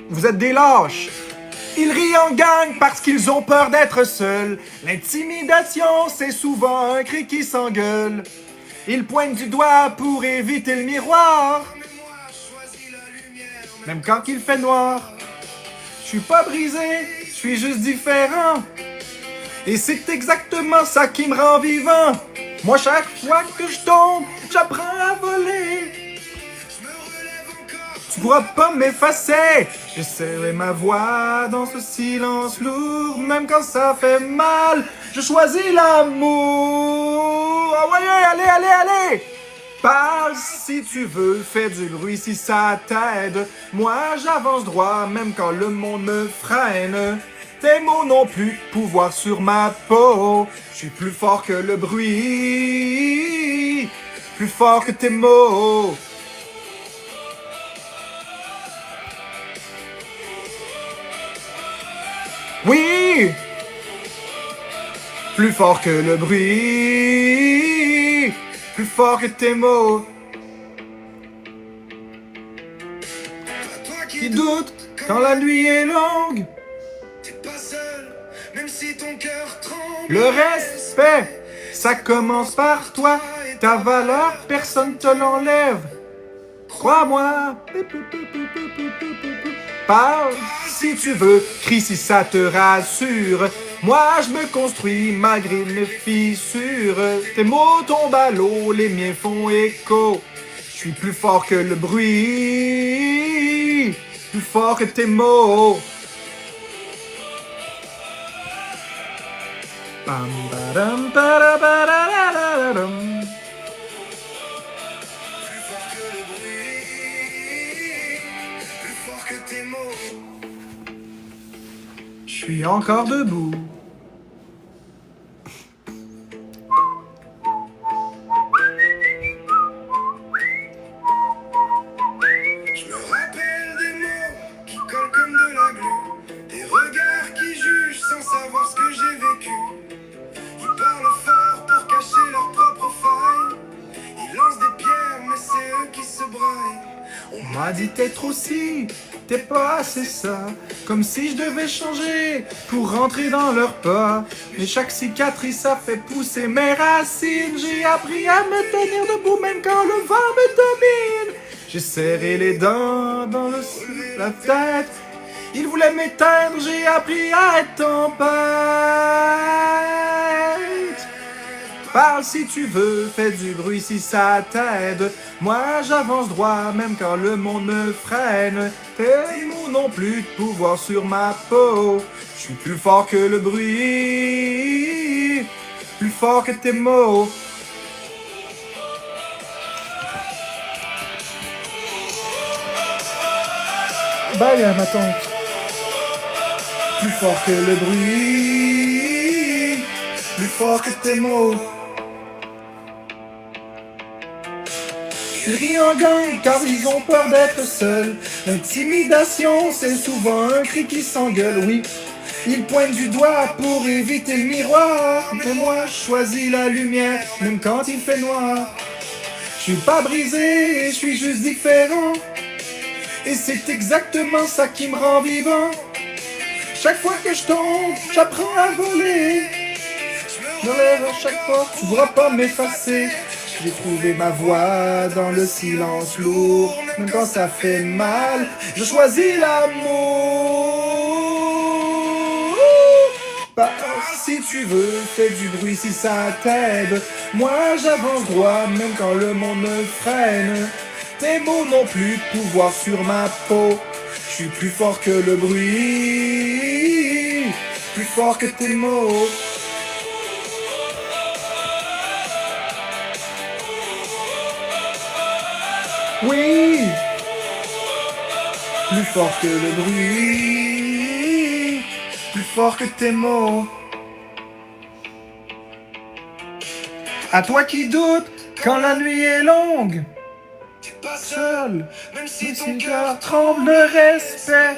Vous êtes des lâches. Ils rient en gang parce qu'ils ont peur d'être seuls. L'intimidation, c'est souvent un cri qui s'engueule. Ils pointent du doigt pour éviter le miroir. Mais moi, je choisis la lumière. Même quand il fait noir. Je suis pas brisé, je suis juste différent. Et c'est exactement ça qui me rend vivant. Moi, chaque fois que je tombe, j'apprends à voler. Je me relève encore. Tu pourras pas m'effacer. Je serrai ma voix dans ce silence lourd. Même quand ça fait mal, je choisis l'amour. Ah ouais, allez, allez, allez. Parle si tu veux, fais du bruit si ça t'aide. Moi j'avance droit même quand le monde me freine. Tes mots n'ont plus de pouvoir sur ma peau. Je suis plus fort que le bruit, plus fort que tes mots. Oui! Plus fort que le bruit, plus fort que tes mots. Toi Qui doute quand la nuit est longue. t'es pas seul, même si ton cœur tremble. Le respect, ça commence par toi. Ta valeur, personne te l'enlève. Crois-moi. Parle si tu veux, crie si ça te rassure. Moi je me construis malgré mes fissures. Tes mots tombent à l'eau, les miens font écho. Je suis plus fort que le bruit, plus fort que tes mots. Bam, badam, badabadadadadam. Plus fort que le bruit, plus fort que tes mots. Je suis encore debout. Je me rappelle des mots qui collent comme de la glu, des regards qui jugent sans savoir ce que j'ai vécu. Ils parlent fort pour cacher leurs propres failles. Ils lancent des pierres, mais c'est eux qui se braillent. On m'a dit t'es trop si, t'es pas assez ça. Comme si je devais changer pour rentrer dans leurs pas. Mais chaque cicatrice a fait pousser mes racines. J'ai appris à me tenir debout même quand le vent me domine. J'ai serré les dents dans la tête. Ils voulaient m'éteindre, j'ai appris à être tempête. Parle si tu veux, fais du bruit si ça t'aide. Moi j'avance droit même quand le monde me freine. Tes mots n'ont plus de pouvoir sur ma peau. Je suis plus fort que le bruit, plus fort que tes mots. Bye à ma tante. Plus fort que le bruit, plus fort que tes mots. Ils rient en gang car ils ont peur d'être seuls. L'intimidation c'est souvent un cri qui s'engueule, oui. Ils pointent du doigt pour éviter le miroir. Mais moi je choisis la lumière même quand il fait noir. Je suis pas brisé, je suis juste différent. Et c'est exactement ça qui me rend vivant. Chaque fois que je tombe, j'apprends à voler. Je me lève à chaque fois, tu pourras pas m'effacer. J'ai trouvé ma voix dans le silence lourd. Même quand ça fait mal, je choisis l'amour. Bah, si tu veux, fais du bruit si ça t'aide. Moi j'avance droit, même quand le monde me freine. Tes mots n'ont plus de pouvoir sur ma peau. Je suis plus fort que le bruit, plus fort que tes mots. Oui, plus fort que le bruit, plus fort que tes mots. À toi qui doutes quand la nuit est longue, T'es pas seul, même si si ton ton cœur cœur tremble, le respect,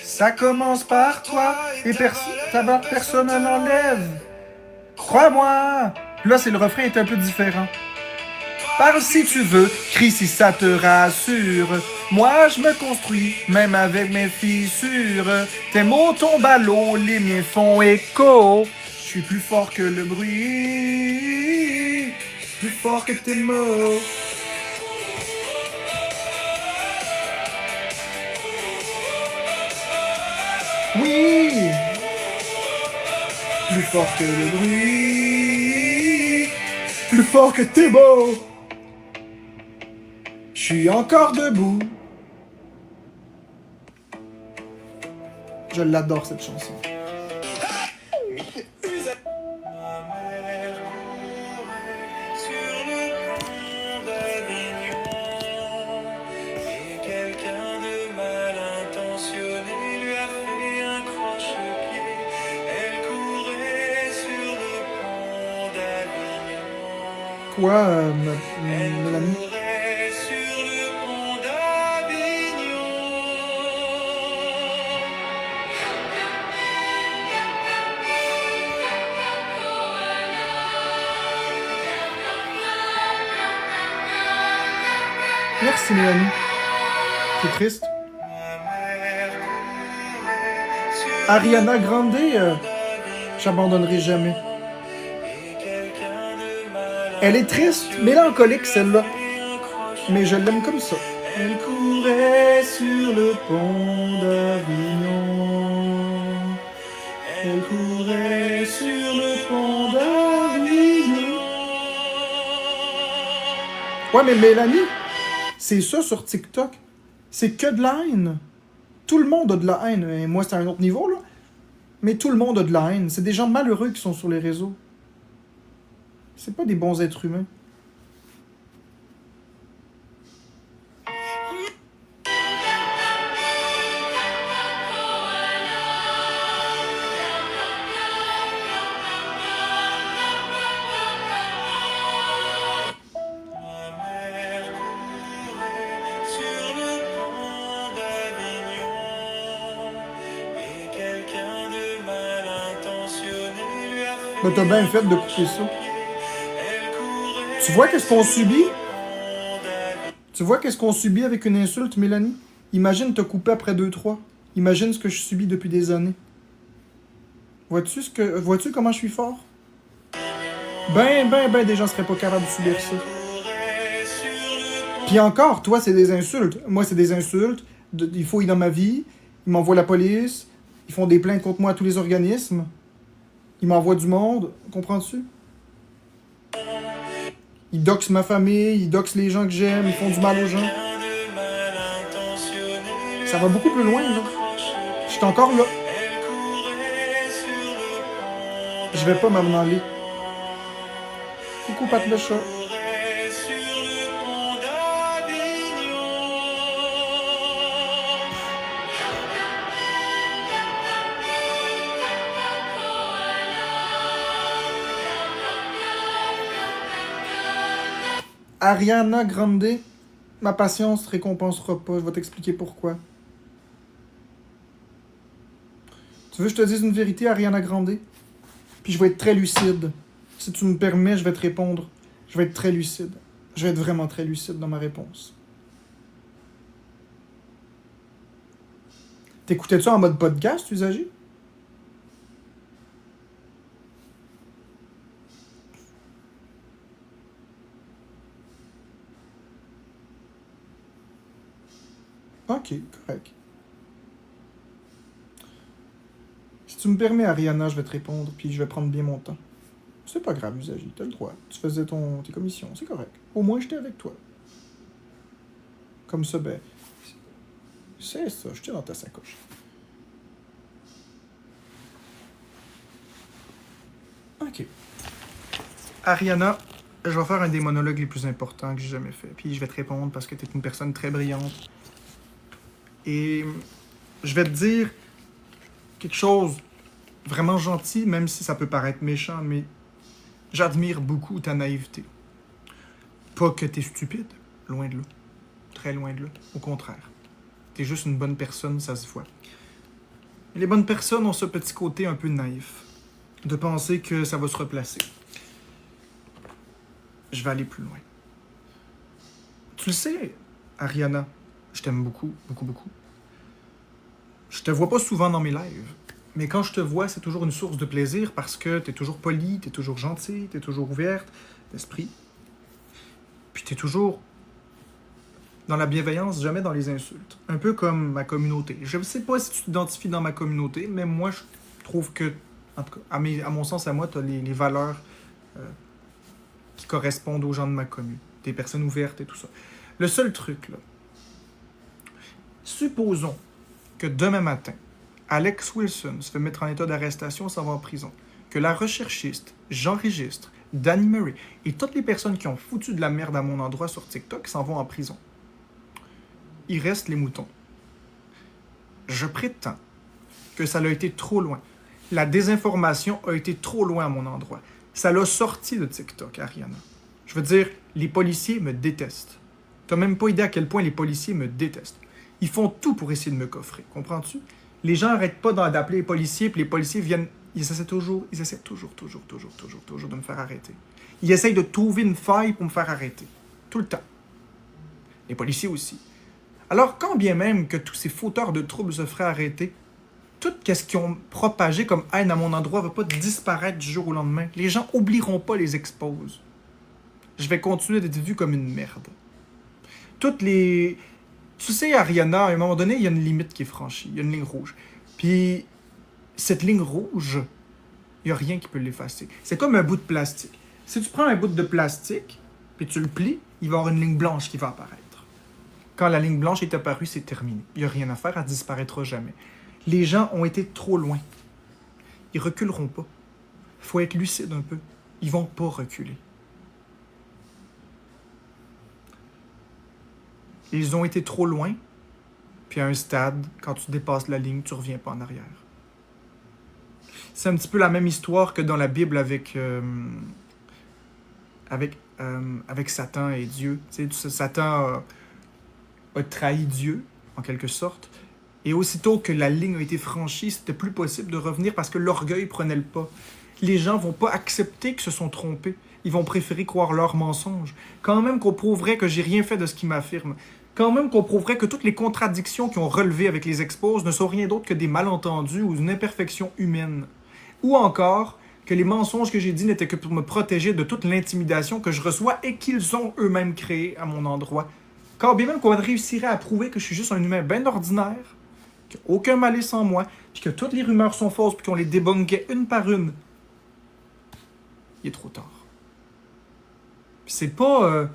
ça commence par toi et personne ne l'enlève. Crois-moi. Là, c'est le refrain est un peu différent. Parle si tu veux, crie si ça te rassure. Moi, je me construis, même avec mes fissures. Tes mots tombent à l'eau, les miens font écho. Je suis plus fort que le bruit, plus fort que tes mots. Oui, plus fort que le bruit, plus fort que tes mots. Je suis encore debout. Je l'adore cette chanson. sur le pont d'Avignon et quelqu'un de mal intentionné lui a fait un croche-pied. Elle courait sur le pont d'Avignon. Quoi, Elle Mélanie? courait sur le pont d'Avignon. Merci, Mélanie. T'es triste? Ariana Grande, j'abandonnerai jamais. Elle est triste, mélancolique, celle-là. Mais je l'aime comme ça. Elle courait sur le pont d'Avignon. Elle courait sur le pont d'Avignon. Ouais, mais Mélanie, c'est ça sur TikTok. C'est que de la haine. Tout le monde a de la haine. Et moi, c'est à un autre niveau, là. Mais tout le monde a de la haine. C'est des gens malheureux qui sont sur les réseaux. C'est pas des bons êtres humains. Mais t'as bien fait de couper ça. Tu vois qu'est-ce qu'on subit? Tu vois qu'est-ce qu'on subit avec une insulte, Mélanie? Imagine te couper après 2-3. Imagine ce que je subis depuis des années. Vois-tu comment je suis fort? Ben, des gens seraient pas capables de subir ça. Puis encore, toi, c'est des insultes. Moi, c'est des insultes. Il fouillent dans ma vie. Ils m'envoient la police. Ils font des plaintes contre moi à tous les organismes. Ils m'envoient du monde. Comprends-tu? Ils doxent ma famille. Ils doxent les gens que j'aime. Ils font du mal aux gens. Ça va beaucoup plus loin, là. Je suis encore là. Je vais pas m'en aller. Coucou, Pat le chat. Ariana Grande, ma patience te récompensera pas. Je vais t'expliquer pourquoi. Tu veux que je te dise une vérité, Ariana Grande? Puis je vais être très lucide. Si tu me permets, je vais te répondre. Je vais être très lucide. Je vais être vraiment très lucide dans ma réponse. T'écoutais-tu en mode podcast, usager? Ok, correct. Si tu me permets, Ariana, je vais te répondre, puis je vais prendre bien mon temps. C'est pas grave, usager, t'as le droit. Tu faisais tes commissions, c'est correct. Au moins, j'étais avec toi. Comme ça, ben... C'est ça, j'étais dans ta sacoche. Ok. Ariana, je vais faire un des monologues les plus importants que j'ai jamais fait. Puis je vais te répondre parce que t'es une personne très brillante. Et je vais te dire quelque chose vraiment gentil, même si ça peut paraître méchant, mais j'admire beaucoup ta naïveté. Pas que t'es stupide, loin de là. Très loin de là. Au contraire. T'es juste une bonne personne, ça se voit. Et les bonnes personnes ont ce petit côté un peu naïf, de penser que ça va se replacer. Je vais aller plus loin. Tu le sais, Ariana, je t'aime beaucoup, beaucoup, beaucoup. Je te vois pas souvent dans mes lives, mais quand je te vois, c'est toujours une source de plaisir parce que t'es toujours polie, t'es toujours gentille, t'es toujours ouverte d'esprit. Puis t'es toujours dans la bienveillance, jamais dans les insultes. Un peu comme ma communauté. Je ne sais pas si tu t'identifies dans ma communauté, mais moi, je trouve que, en tout cas, à mon sens, à moi, tu as les valeurs qui correspondent aux gens de ma commune. Des personnes ouvertes et tout ça. Le seul truc, là, supposons que demain matin, Alex Wilson se fait mettre en état d'arrestation, s'en va en prison, que la recherchiste, j'enregistre, Danny Murray et toutes les personnes qui ont foutu de la merde à mon endroit sur TikTok s'en vont en prison. Il reste les moutons. Je prétends que ça a été trop loin. La désinformation a été trop loin à mon endroit. Ça l'a sorti de TikTok, Ariana. Je veux dire, les policiers me détestent. T'as même pas idée à quel point les policiers me détestent. Ils font tout pour essayer de me coffrer, comprends-tu? Les gens n'arrêtent pas d'appeler les policiers, puis les policiers viennent... Ils essaient toujours de me faire arrêter. Ils essayent de trouver une faille pour me faire arrêter. Tout le temps. Les policiers aussi. Alors, quand bien même que tous ces fauteurs de troubles se feraient arrêter, tout ce qu'ils ont propagé comme haine à mon endroit ne va pas disparaître du jour au lendemain. Les gens oublieront pas les exposes. Je vais continuer d'être vu comme une merde. Toutes les... Tu sais, Ariana, à un moment donné, il y a une limite qui est franchie. Il y a une ligne rouge. Puis, cette ligne rouge, il n'y a rien qui peut l'effacer. C'est comme un bout de plastique. Si tu prends un bout de plastique, puis tu le plies, il va y avoir une ligne blanche qui va apparaître. Quand la ligne blanche est apparue, c'est terminé. Il n'y a rien à faire, elle ne disparaîtra jamais. Les gens ont été trop loin. Ils reculeront pas. Il faut être lucide un peu. Ils vont pas reculer. Ils ont été trop loin, puis à un stade, quand tu dépasses la ligne, tu reviens pas en arrière. C'est un petit peu la même histoire que dans la Bible avec Satan et Dieu. Tu sais, Satan a trahi Dieu, en quelque sorte. Et aussitôt que la ligne a été franchie, c'était plus possible de revenir parce que l'orgueil prenait le pas. Les gens vont pas accepter qu'ils se sont trompés. Ils vont préférer croire leurs mensonges. Quand même qu'on prouverait que j'ai rien fait de ce qu'ils m'affirment. Quand même qu'on prouverait que toutes les contradictions qu'ils ont relevées avec les exposes ne sont rien d'autre que des malentendus ou une imperfection humaine. Ou encore que les mensonges que j'ai dits n'étaient que pour me protéger de toute l'intimidation que je reçois et qu'ils ont eux-mêmes créée à mon endroit. Quand bien même qu'on réussirait à prouver que je suis juste un humain bien ordinaire, qu'il n'y a aucun malice en moi, puis que toutes les rumeurs sont fausses, puis qu'on les débunkait une par une, il est trop tard. Puis c'est pas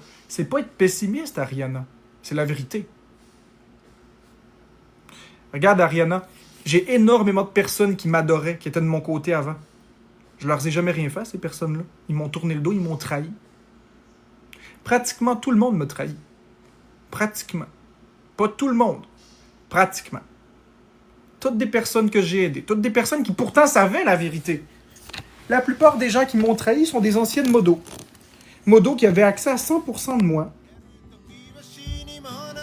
être pessimiste, Ariana. C'est la vérité. Regarde, Ariana, j'ai énormément de personnes qui m'adoraient, qui étaient de mon côté avant. Je leur ai jamais rien fait, ces personnes-là. Ils m'ont tourné le dos, ils m'ont trahi. Pratiquement tout le monde me trahit. Pratiquement. Pas tout le monde. Pratiquement. Toutes des personnes que j'ai aidées. Toutes des personnes qui pourtant savaient la vérité. La plupart des gens qui m'ont trahi sont des anciennes modos. Modos qui avaient accès à 100% de moi.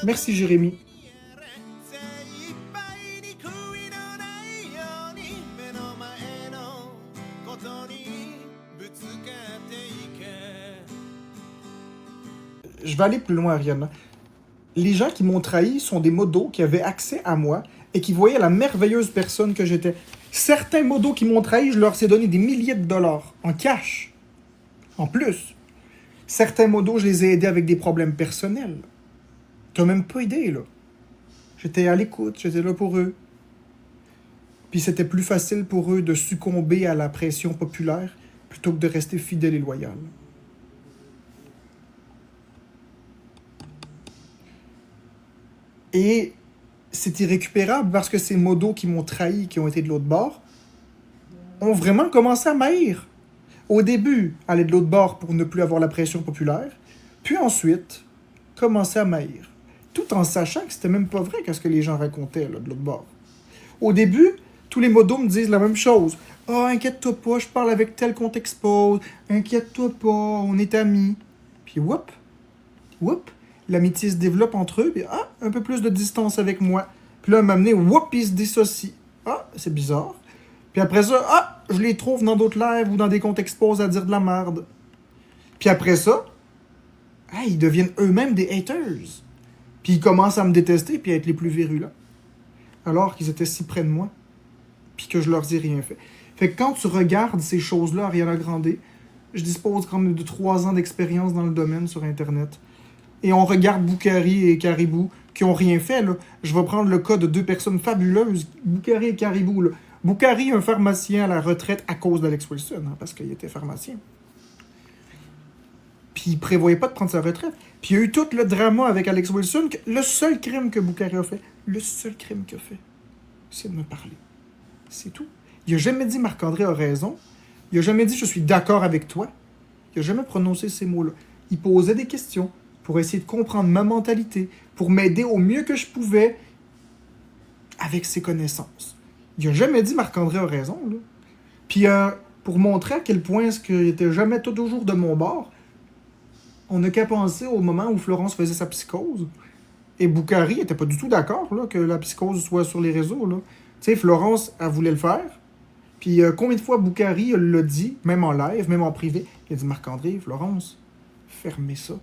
Merci, Jérémy. Je vais aller plus loin, Ariana. Les gens qui m'ont trahi sont des modos qui avaient accès à moi et qui voyaient la merveilleuse personne que j'étais. Certains modos qui m'ont trahi, je leur ai donné des milliers de dollars en cash. En plus. Certains modos, je les ai aidés avec des problèmes personnels. T'as même pas idée, là. J'étais à l'écoute, j'étais là pour eux. Puis c'était plus facile pour eux de succomber à la pression populaire plutôt que de rester fidèle et loyal. Et c'est irrécupérable parce que ces modos qui m'ont trahi, qui ont été de l'autre bord, ont vraiment commencé à m'haïr. Au début, aller de l'autre bord pour ne plus avoir la pression populaire, puis ensuite, commencer à m'haïr. Tout en sachant que c'était même pas vrai ce que les gens racontaient là, de l'autre bord. Au début, tous les modos me disent la même chose. « Ah, oh, inquiète-toi pas, je parle avec tel qu'on t'expose. Inquiète-toi pas, on est amis. » Puis whoop, l'amitié se développe entre eux, puis un peu plus de distance avec moi. Puis là, elle m'a amené, ils se dissocient. Ah, c'est bizarre. Puis après ça, je les trouve dans d'autres lives ou dans des comptes exposes à dire de la merde. Puis après ça, ils deviennent eux-mêmes des haters. Puis ils commencent à me détester puis à être les plus virulents. Alors qu'ils étaient si près de moi. Puis que je leur ai rien fait. Fait que quand tu regardes ces choses-là, Ariana Grande, je dispose quand même de 3 ans d'expérience dans le domaine sur Internet. Et on regarde Boukari et Caribou qui ont rien fait, là. Je vais prendre le cas de 2 personnes fabuleuses, Boukari et Caribou, là. Boukari, un pharmacien à la retraite à cause d'Alex Wilson, parce qu'il était pharmacien. Puis il prévoyait pas de prendre sa retraite. Puis il y a eu tout le drama avec Alex Wilson. Le seul crime que Boukari a fait, c'est de me parler. C'est tout. Il a jamais dit Marc-André a raison. Il a jamais dit je suis d'accord avec toi. Il a jamais prononcé ces mots-là. Il posait des questions pour essayer de comprendre ma mentalité, pour m'aider au mieux que je pouvais avec ses connaissances. Il a jamais dit Marc-André a raison, là. Puis pour montrer à quel point est-ce qu'il était jamais toujours de mon bord, on n'a qu'à penser au moment où Florence faisait sa psychose. Et Boukari était pas du tout d'accord là, que la psychose soit sur les réseaux. Tu sais, Florence, elle voulait le faire. Puis combien de fois Boukari l'a dit, même en live, même en privé, il a dit Marc-André, Florence, fermez ça.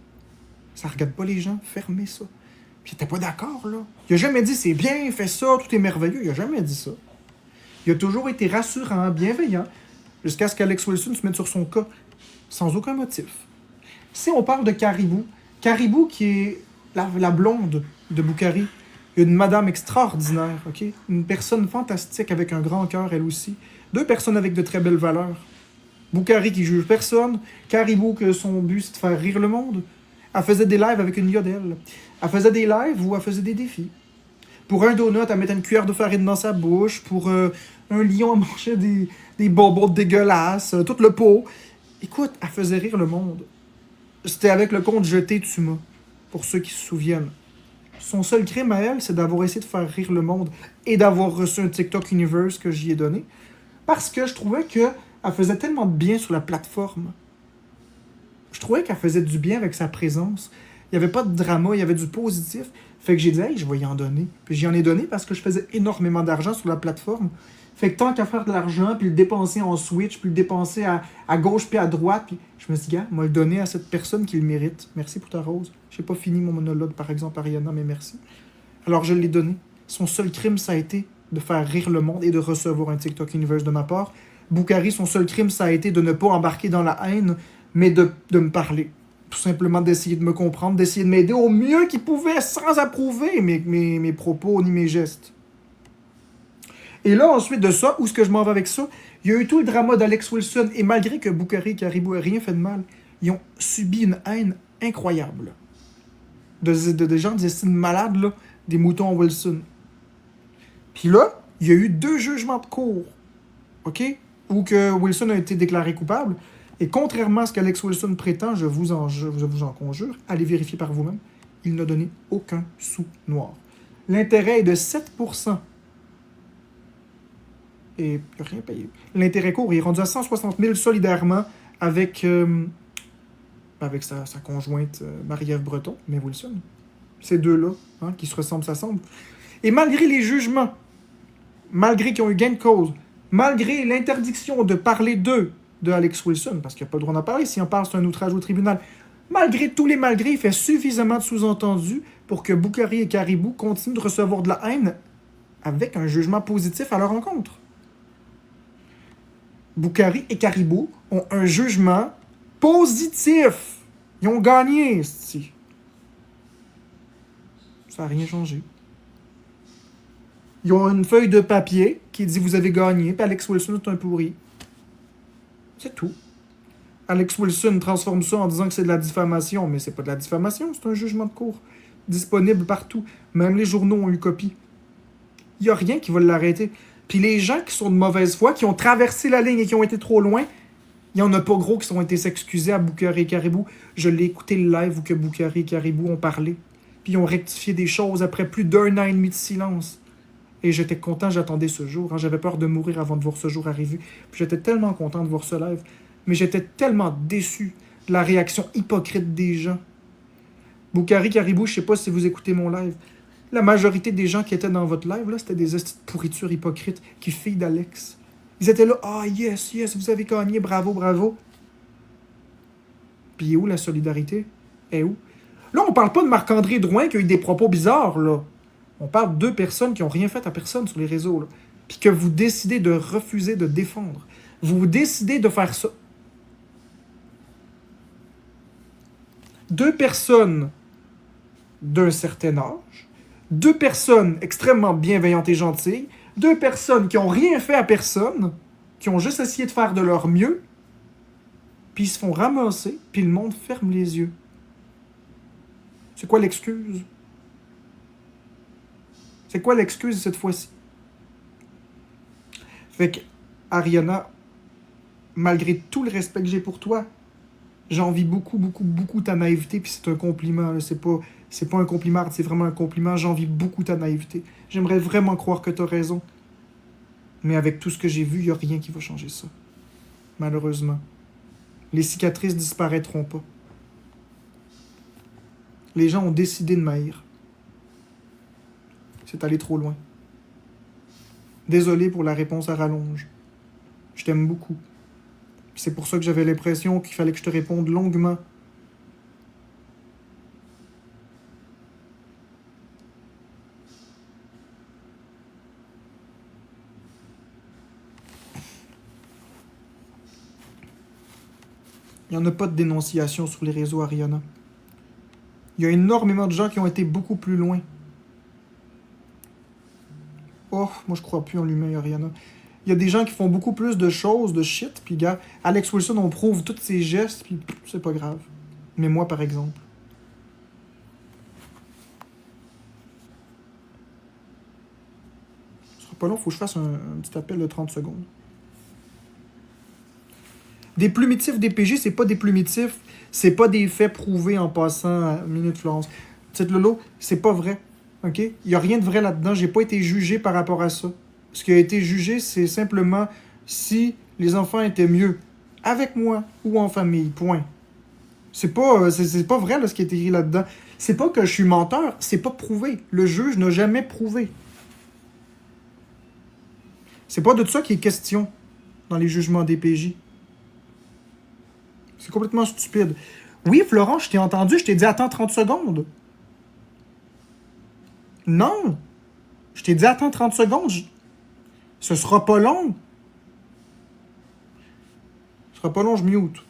Ça regarde pas les gens, fermez ça. Puis il était pas d'accord, là. Il a jamais dit c'est bien, fais ça, tout est merveilleux. Il a jamais dit ça. Il a toujours été rassurant, bienveillant, jusqu'à ce qu'Alex Wilson se mette sur son cas, sans aucun motif. Si on parle de Caribou, Caribou qui est la blonde de Boukari, une madame extraordinaire, ok? Une personne fantastique avec un grand cœur, elle aussi. Deux personnes avec de très belles valeurs. Boukari qui juge personne, Caribou que son but c'est de faire rire le monde. Elle faisait des lives avec une yodel. Elle faisait des lives où elle faisait des défis. Pour un donut, elle mettait une cuillère de farine dans sa bouche. Pour un lion, elle mangeait des bonbons dégueulasses, tout le pot. Écoute, elle faisait rire le monde. C'était avec le compte Jeté Tu m'as, pour ceux qui se souviennent. Son seul crime à elle, c'est d'avoir essayé de faire rire le monde et d'avoir reçu un TikTok Universe que j'y ai donné. Parce que je trouvais qu'elle faisait tellement de bien sur la plateforme. Je trouvais qu'elle faisait du bien avec sa présence. Il n'y avait pas de drama, il y avait du positif. Fait que j'ai dit, hey, je vais y en donner. Puis j'y en ai donné parce que je faisais énormément d'argent sur la plateforme. Fait que tant qu'à faire de l'argent, puis le dépenser en Switch, puis le dépenser à gauche puis à droite, puis je me suis dit, gars, moi le donner à cette personne qui le mérite. Merci pour ta rose. J'ai pas fini mon monologue, par exemple, Ariana, mais merci. Alors je l'ai donné. Son seul crime, ça a été de faire rire le monde et de recevoir un TikTok Universe de ma part. Boukari, son seul crime, ça a été de ne pas embarquer dans la haine, mais de me parler. Tout simplement d'essayer de me comprendre, d'essayer de m'aider au mieux qu'il pouvait, sans approuver mes propos ni mes gestes. Et là, ensuite de ça, où est-ce que je m'en vais avec ça? Il y a eu tout le drama d'Alex Wilson, et malgré que Boukari et Caribou n'aient rien fait de mal, ils ont subi une haine incroyable. De gens d'estime malades, là, des moutons Wilson. Puis là, il y a eu 2 jugements de cour, OK? Où que Wilson a été déclaré coupable. Et contrairement à ce qu'Alex Wilson prétend, je vous en conjure, allez vérifier par vous-même, il n'a donné aucun sou noir. L'intérêt est de 7%. Et il n'a rien payé. L'intérêt court, il est rendu à 160 000 solidairement avec sa conjointe Marie-Ève Breton, mais Wilson. Ces deux-là, hein, qui se ressemblent, s'assemblent. Et malgré les jugements, malgré qu'ils ont eu gain de cause, malgré l'interdiction de parler d'eux, de Alex Wilson, parce qu'il n'a pas le droit d'en parler, si on parle, c'est un outrage au tribunal. Malgré tous les malgrés, il fait suffisamment de sous-entendus pour que Boukari et Caribou continuent de recevoir de la haine avec un jugement positif à leur encontre. Boukari et Caribou ont un jugement positif. Ils ont gagné, c'ti. Ça n'a rien changé. Ils ont une feuille de papier qui dit « Vous avez gagné », puis Alex Wilson est un pourri. C'est tout. Alex Wilson transforme ça en disant que c'est de la diffamation, mais c'est pas de la diffamation, c'est un jugement de cour. Disponible partout. Même les journaux ont eu copie. Il n'y a rien qui va l'arrêter. Puis les gens qui sont de mauvaise foi, qui ont traversé la ligne et qui ont été trop loin, il n'y en a pas gros qui ont été s'excuser à Boukari et Caribou. Je l'ai écouté le live où que Boukari et Caribou ont parlé. Puis ils ont rectifié des choses après plus d'1 an et demi de silence. Et j'étais content, j'attendais ce jour. Hein. J'avais peur de mourir avant de voir ce jour arriver. Puis j'étais tellement content de voir ce live. Mais j'étais tellement déçu de la réaction hypocrite des gens. Boukari, Caribou, je sais pas si vous écoutez mon live. La majorité des gens qui étaient dans votre live, là, c'était des pourritures hypocrites qui filent d'Alex. Ils étaient là, « Ah, yes, yes, vous avez gagné, bravo, bravo. » Puis où la solidarité? Et où? Là, on parle pas de Marc-André Drouin qui a eu des propos bizarres, là. On parle de 2 personnes qui n'ont rien fait à personne sur les réseaux, là. Puis que vous décidez de refuser de défendre. Vous décidez de faire ça. 2 personnes d'un certain âge, 2 personnes extrêmement bienveillantes et gentilles, 2 personnes qui n'ont rien fait à personne, qui ont juste essayé de faire de leur mieux, puis ils se font ramasser, puis le monde ferme les yeux. C'est quoi l'excuse? C'est quoi l'excuse cette fois-ci? Fait que, Ariana, malgré tout le respect que j'ai pour toi, j'envie beaucoup, beaucoup, beaucoup ta naïveté, puis c'est un compliment, là. C'est pas un compliment, c'est vraiment un compliment. J'envie beaucoup ta naïveté. J'aimerais vraiment croire que t'as raison. Mais avec tout ce que j'ai vu, il n'y a rien qui va changer ça. Malheureusement. Les cicatrices disparaîtront pas. Les gens ont décidé de m'haïr. C'est allé trop loin. Désolé pour la réponse à rallonge. Je t'aime beaucoup. C'est pour ça que j'avais l'impression qu'il fallait que je te réponde longuement. Il n'y en a pas de dénonciation sur les réseaux, Ariana. Il y a énormément de gens qui ont été beaucoup plus loin. Oh, moi je crois plus en l'humain, Ariana. Il y a des gens qui font beaucoup plus de choses, de shit, puis gars, Alex Wilson, on prouve tous ses gestes, puis c'est pas grave. Mais moi, par exemple. Ce sera pas long, faut que je fasse un petit appel de 30 secondes. Des plumitifs DPG, c'est pas des plumitifs, c'est pas des faits prouvés en passant à Minute Florence. Petite Lolo, c'est pas vrai. OK? Il y a rien de vrai là-dedans, j'ai pas été jugé par rapport à ça. Ce qui a été jugé, c'est simplement si les enfants étaient mieux avec moi ou en famille. Point. C'est pas vrai là, ce qui est écrit là-dedans. C'est pas que je suis menteur, c'est pas prouvé. Le juge n'a jamais prouvé. C'est pas de ça qui est question dans les jugements DPJ. C'est complètement stupide. Oui, Florent, je t'ai entendu, je t'ai dit attends 30 secondes. Non! Je t'ai dit attends 30 secondes. Ce sera pas long. Ce sera pas long, je mute.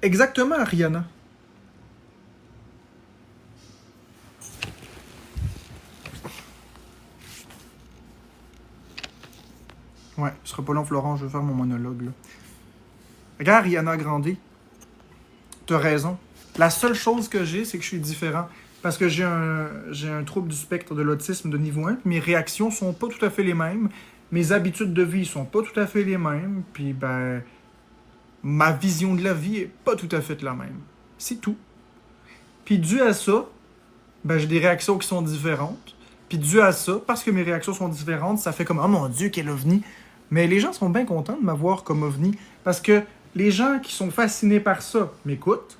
Exactement, Ariana. Ouais, ce sera pas long, Florent, je vais faire mon monologue, là. Regarde, Ariana Grande, t'as raison. La seule chose que j'ai, c'est que je suis différent. Parce que j'ai un trouble du spectre de l'autisme de niveau 1. Mes réactions sont pas tout à fait les mêmes. Mes habitudes de vie sont pas tout à fait les mêmes. Puis, ben, ma vision de la vie est pas tout à fait la même. C'est tout. Puis, dû à ça, ben, j'ai des réactions qui sont différentes. Puis, dû à ça, parce que mes réactions sont différentes, ça fait comme, oh mon Dieu, quel ovni. Mais les gens sont bien contents de m'avoir comme ovni. Parce que les gens qui sont fascinés par ça m'écoutent.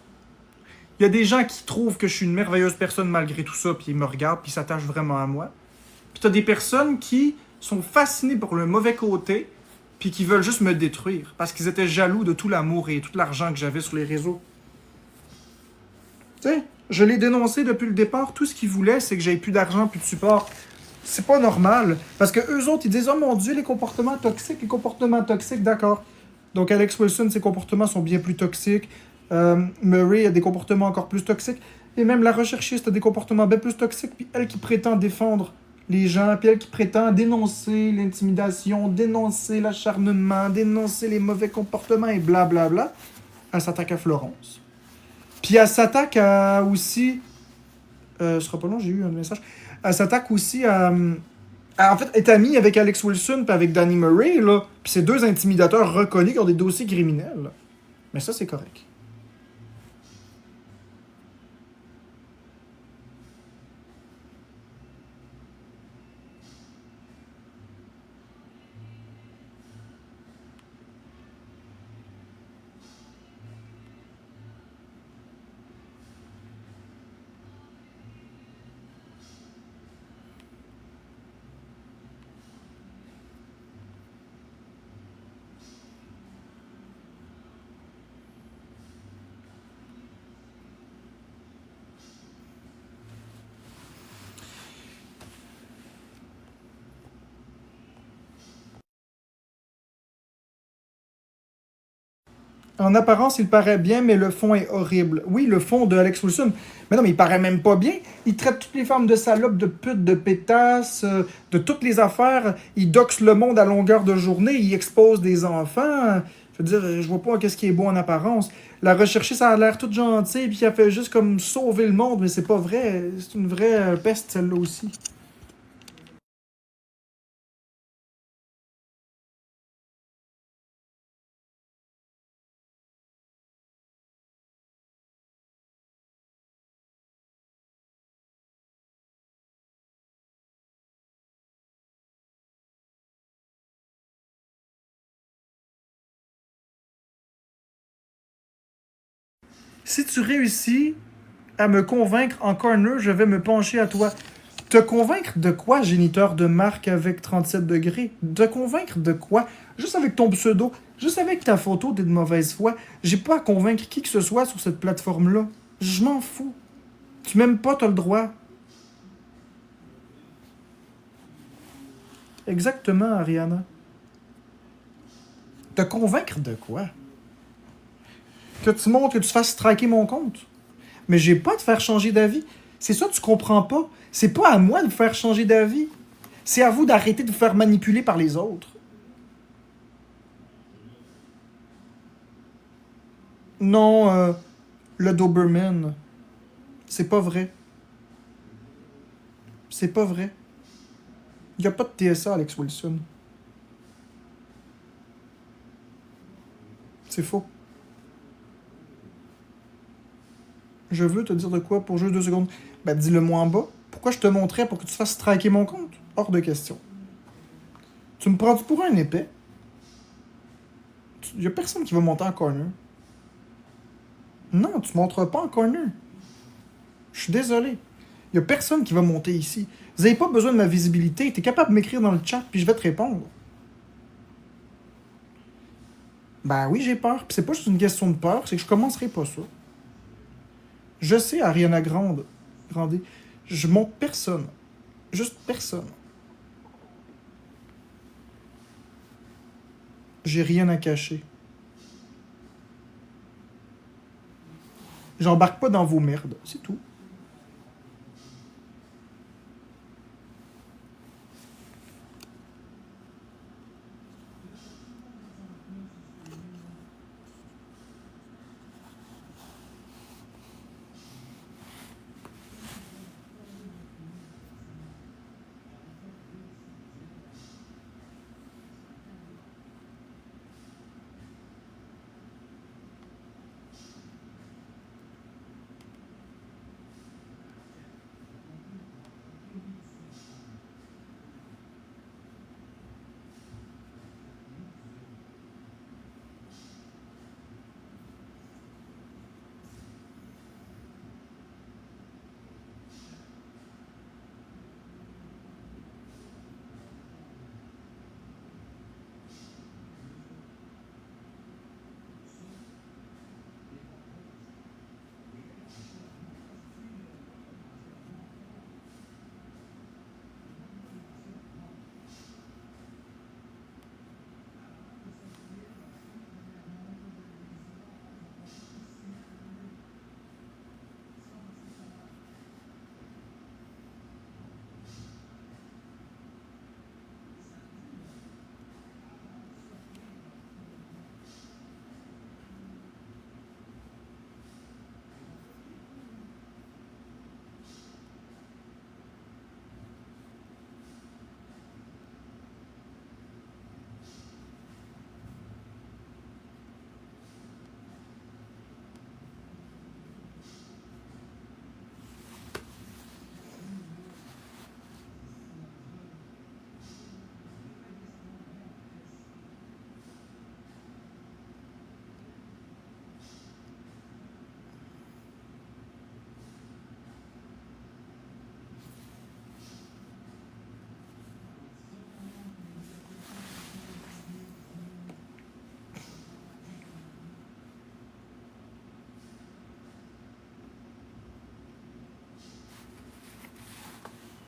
Il y a des gens qui trouvent que je suis une merveilleuse personne malgré tout ça, puis ils me regardent, puis ils s'attachent vraiment à moi. Puis t'as des personnes qui sont fascinées par le mauvais côté, puis qui veulent juste me détruire, parce qu'ils étaient jaloux de tout l'amour et tout l'argent que j'avais sur les réseaux. Tu sais, je l'ai dénoncé depuis le départ. Tout ce qu'ils voulaient, c'est que j'aie plus d'argent, plus de support. C'est pas normal. Parce que eux autres, ils disent, oh mon Dieu, les comportements toxiques, d'accord. Donc Alex Wilson, ses comportements sont bien plus toxiques. Murray a des comportements encore plus toxiques. Et même la recherchiste a des comportements bien plus toxiques. Puis elle qui prétend défendre les gens, puis elle qui prétend dénoncer l'intimidation, dénoncer l'acharnement, dénoncer les mauvais comportements et blablabla, elle s'attaque à Florence. Puis elle s'attaque à aussi... ce sera pas long, j'ai eu un message. Elle s'attaque aussi à... En fait, est amie avec Alex Wilson puis avec Danny Murray, là. Puis c'est deux intimidateurs reconnus qui ont des dossiers criminels. Mais ça, c'est correct. En apparence, il paraît bien, mais le fond est horrible. Oui, le fond de Alex Wilson. Mais non, mais il paraît même pas bien. Il traite toutes les femmes de salopes, de putes, de pétasses, de toutes les affaires. Il doxe le monde à longueur de journée. Il expose des enfants. Je veux dire, je vois pas qu'est-ce qui est beau en apparence. La recherchée, ça a l'air toute gentille, puis elle fait juste comme sauver le monde, mais c'est pas vrai. C'est une vraie peste, celle-là aussi. Si tu réussis à me convaincre en corner, je vais me pencher à toi. Te convaincre de quoi, géniteur de marque avec 37 degrés? Te convaincre de quoi? Juste avec ton pseudo, juste avec ta photo, t'es de mauvaise foi. J'ai pas à convaincre qui que ce soit sur cette plateforme-là. Je m'en fous. Tu m'aimes pas, t'as le droit. Exactement, Ariana. Te convaincre de quoi? Que tu montres, que tu fasses traquer mon compte. Mais j'ai pas à te faire changer d'avis. C'est ça, tu comprends pas. C'est pas à moi de vous faire changer d'avis. C'est à vous d'arrêter de vous faire manipuler par les autres. Non, le Doberman. C'est pas vrai. C'est pas vrai. Il y a pas de TSA, Alex Wilson. C'est faux. Je veux te dire de quoi pour juste 2 secondes. Ben, dis-le-moi en bas. Pourquoi je te montrais pour que tu fasses traquer mon compte? Hors de question. Tu me prends-tu pour un épais? Il y a personne qui va monter en corner. Non, tu monteras pas en corner. Je suis désolé. Il y a personne qui va monter ici. Vous n'avez pas besoin de ma visibilité. Tu es capable de m'écrire dans le chat, puis je vais te répondre. Ben oui, j'ai peur. Puis c'est pas juste une question de peur, c'est que je commencerai pas ça. Je sais, Ariana Grande, je monte personne. Juste personne. J'ai rien à cacher. J'embarque pas dans vos merdes. C'est tout.